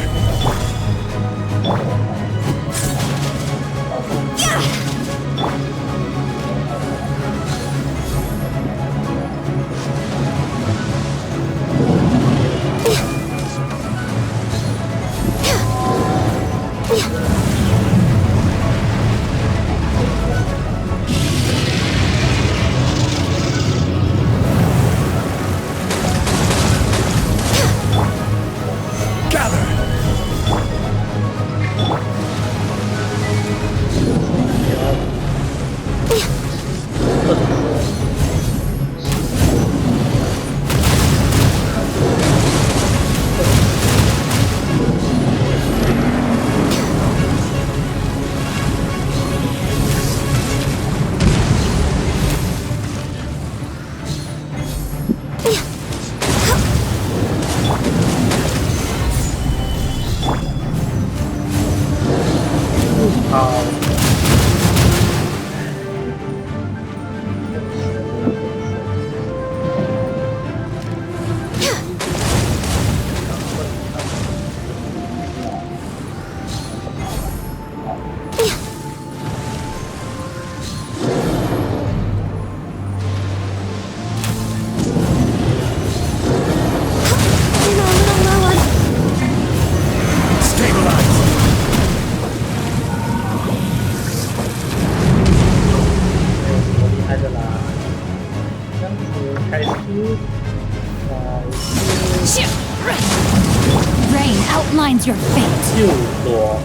outlines your fate. 又多。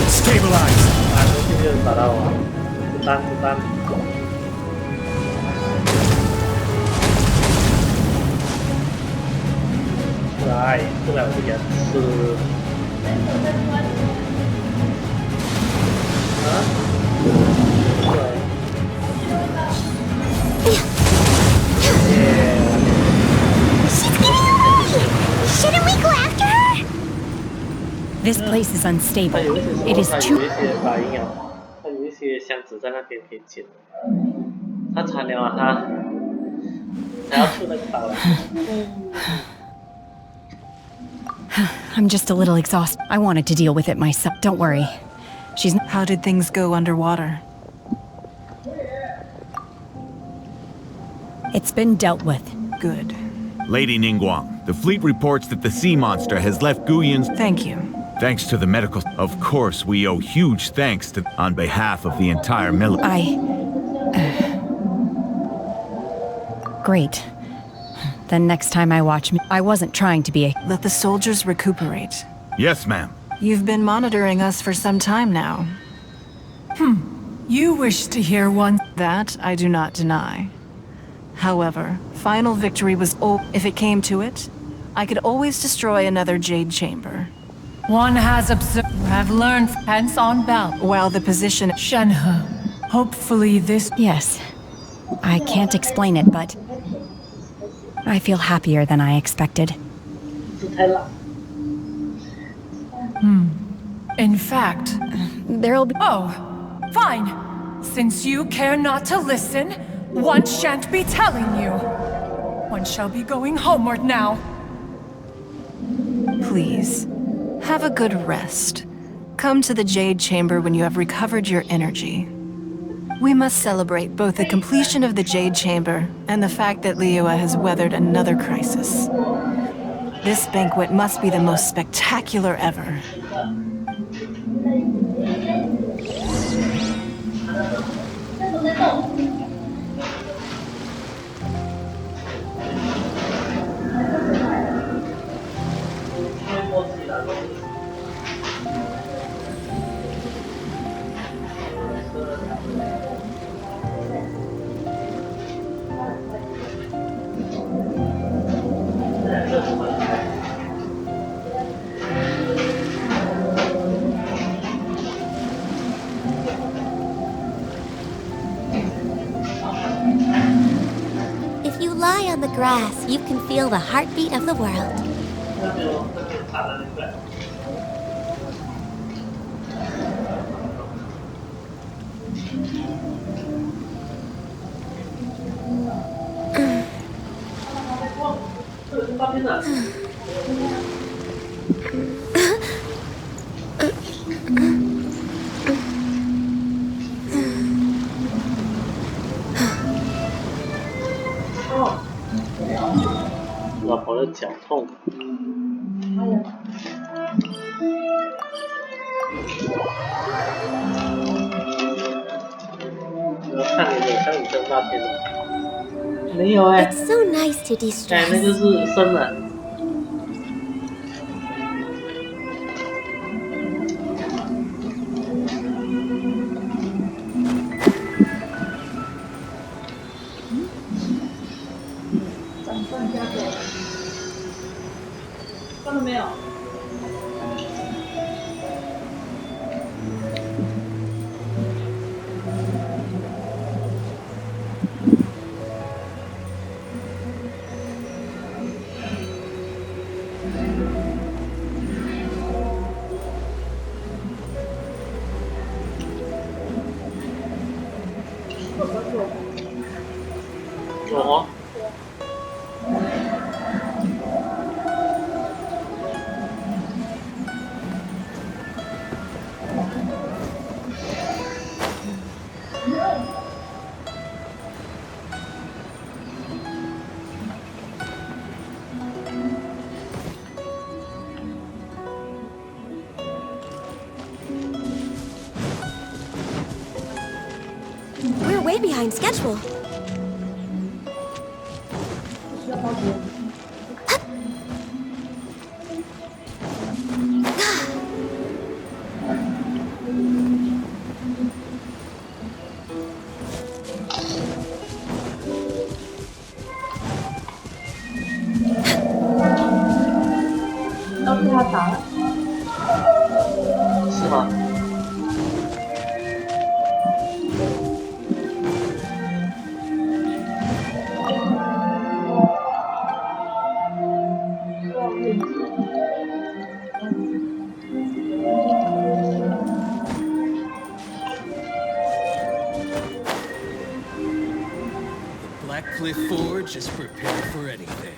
Stabilize. 啊，这就打到我，子弹。来，出来我就给它吃。啊？对。 Shouldn't we go after her? This place is unstable. 它有一些 It is 它有 too. 一些反应啊，它有一些箱子在那边可以捡。它惨了啊，它要出那个岛了。I'm just a little exhausted. I wanted to deal with it myself. Don't worry. How did things go underwater? It's been dealt with. Good. Lady Ningguang, the fleet reports that the sea monster has left Guyuan's... Thank you. Thanks to the medical... Of course, we owe huge thanks to... on behalf of the entire military. Great. Then next time I watch me, I wasn't trying to be a... Let the soldiers recuperate. Yes, ma'am. You've been monitoring us for some time now. You wish to hear one. That I do not deny. However, final victory was if it came to it, I could always destroy another Jade chamber. One has observed, have learned hence on belt. While the position... Shenhe. Hopefully this... Yes. I can't explain it, but... I feel happier than I expected. In fact... There'll be... Oh, fine. Since you care not to listen, one shan't be telling you. One shall be going homeward now. Please, have a good rest. Come to the Jade Chamber when you have recovered your energy. We must celebrate both the completion of the Jade Chamber and the fact that Liyue has weathered another crisis. This banquet must be the most spectacular ever. If you lie on the grass, you can feel the heartbeat of the world. Oh. 老婆的脚痛。我看你的像你正大片的，没有哎。It's so nice to 哎，那 de-stress. 就是生了。看到没有？ 哦。 We're way behind schedule. 都是他打的。是吗？Blackcliff Forge is prepared for anything.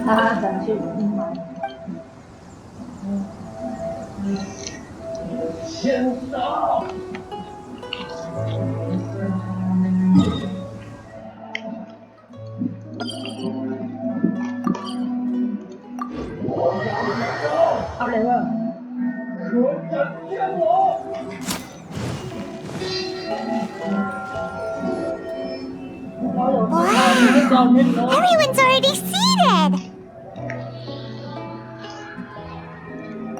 他想去听吗？先杀！他来了。可斩天我！ Wow! Everyone's already seated!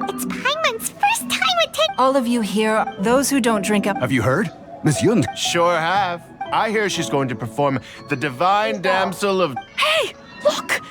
It's Paimon's first time attending. All of you here, those who don't drink up. Have you heard? Miss Yun. Sure have. I hear she's going to perform the Divine Damsel of... Hey! Look!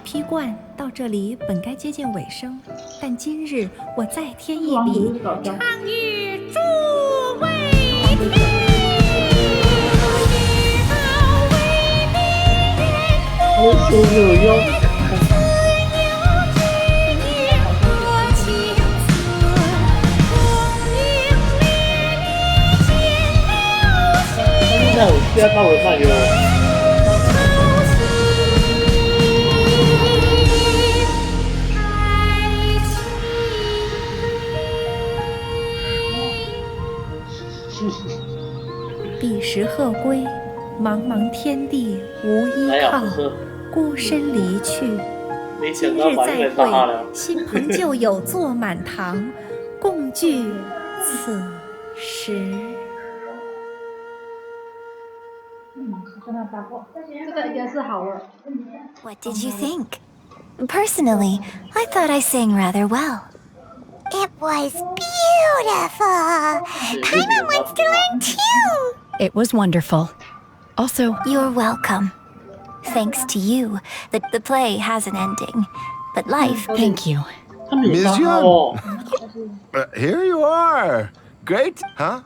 批冠到这里本该接近尾声，但今日我再添一笔，唱与诸位听，收入用。 现在我需要到我上游。 彼时鹤归，茫茫天地无依靠，孤身离去，今日再会，新朋旧友坐满堂，共聚此时。What did you think? Personally, I thought I sang rather well. It was beautiful. Paimon wants to learn too. It was wonderful. Also, you're welcome. Thanks to you, the play has an ending. But life... Thank you. Ms. Young! Here you are! Great, huh?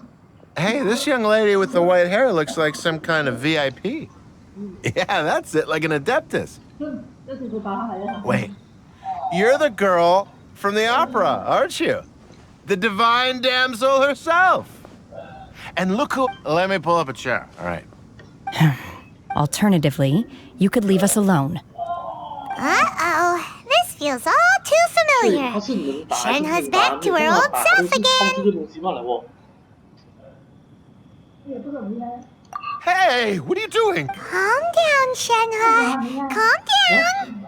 Hey, this young lady with the white hair looks like some kind of VIP. Yeah, that's it, like an Adeptus. Wait, you're the girl from the opera, aren't you? The divine damsel herself. And look who... Let me pull up a chair, all right. Alternatively, you could leave us alone. Uh-oh, this feels all too familiar. Shenhe's back to her old self again. Hey, what are you doing? Calm down, Shenhe. Calm down.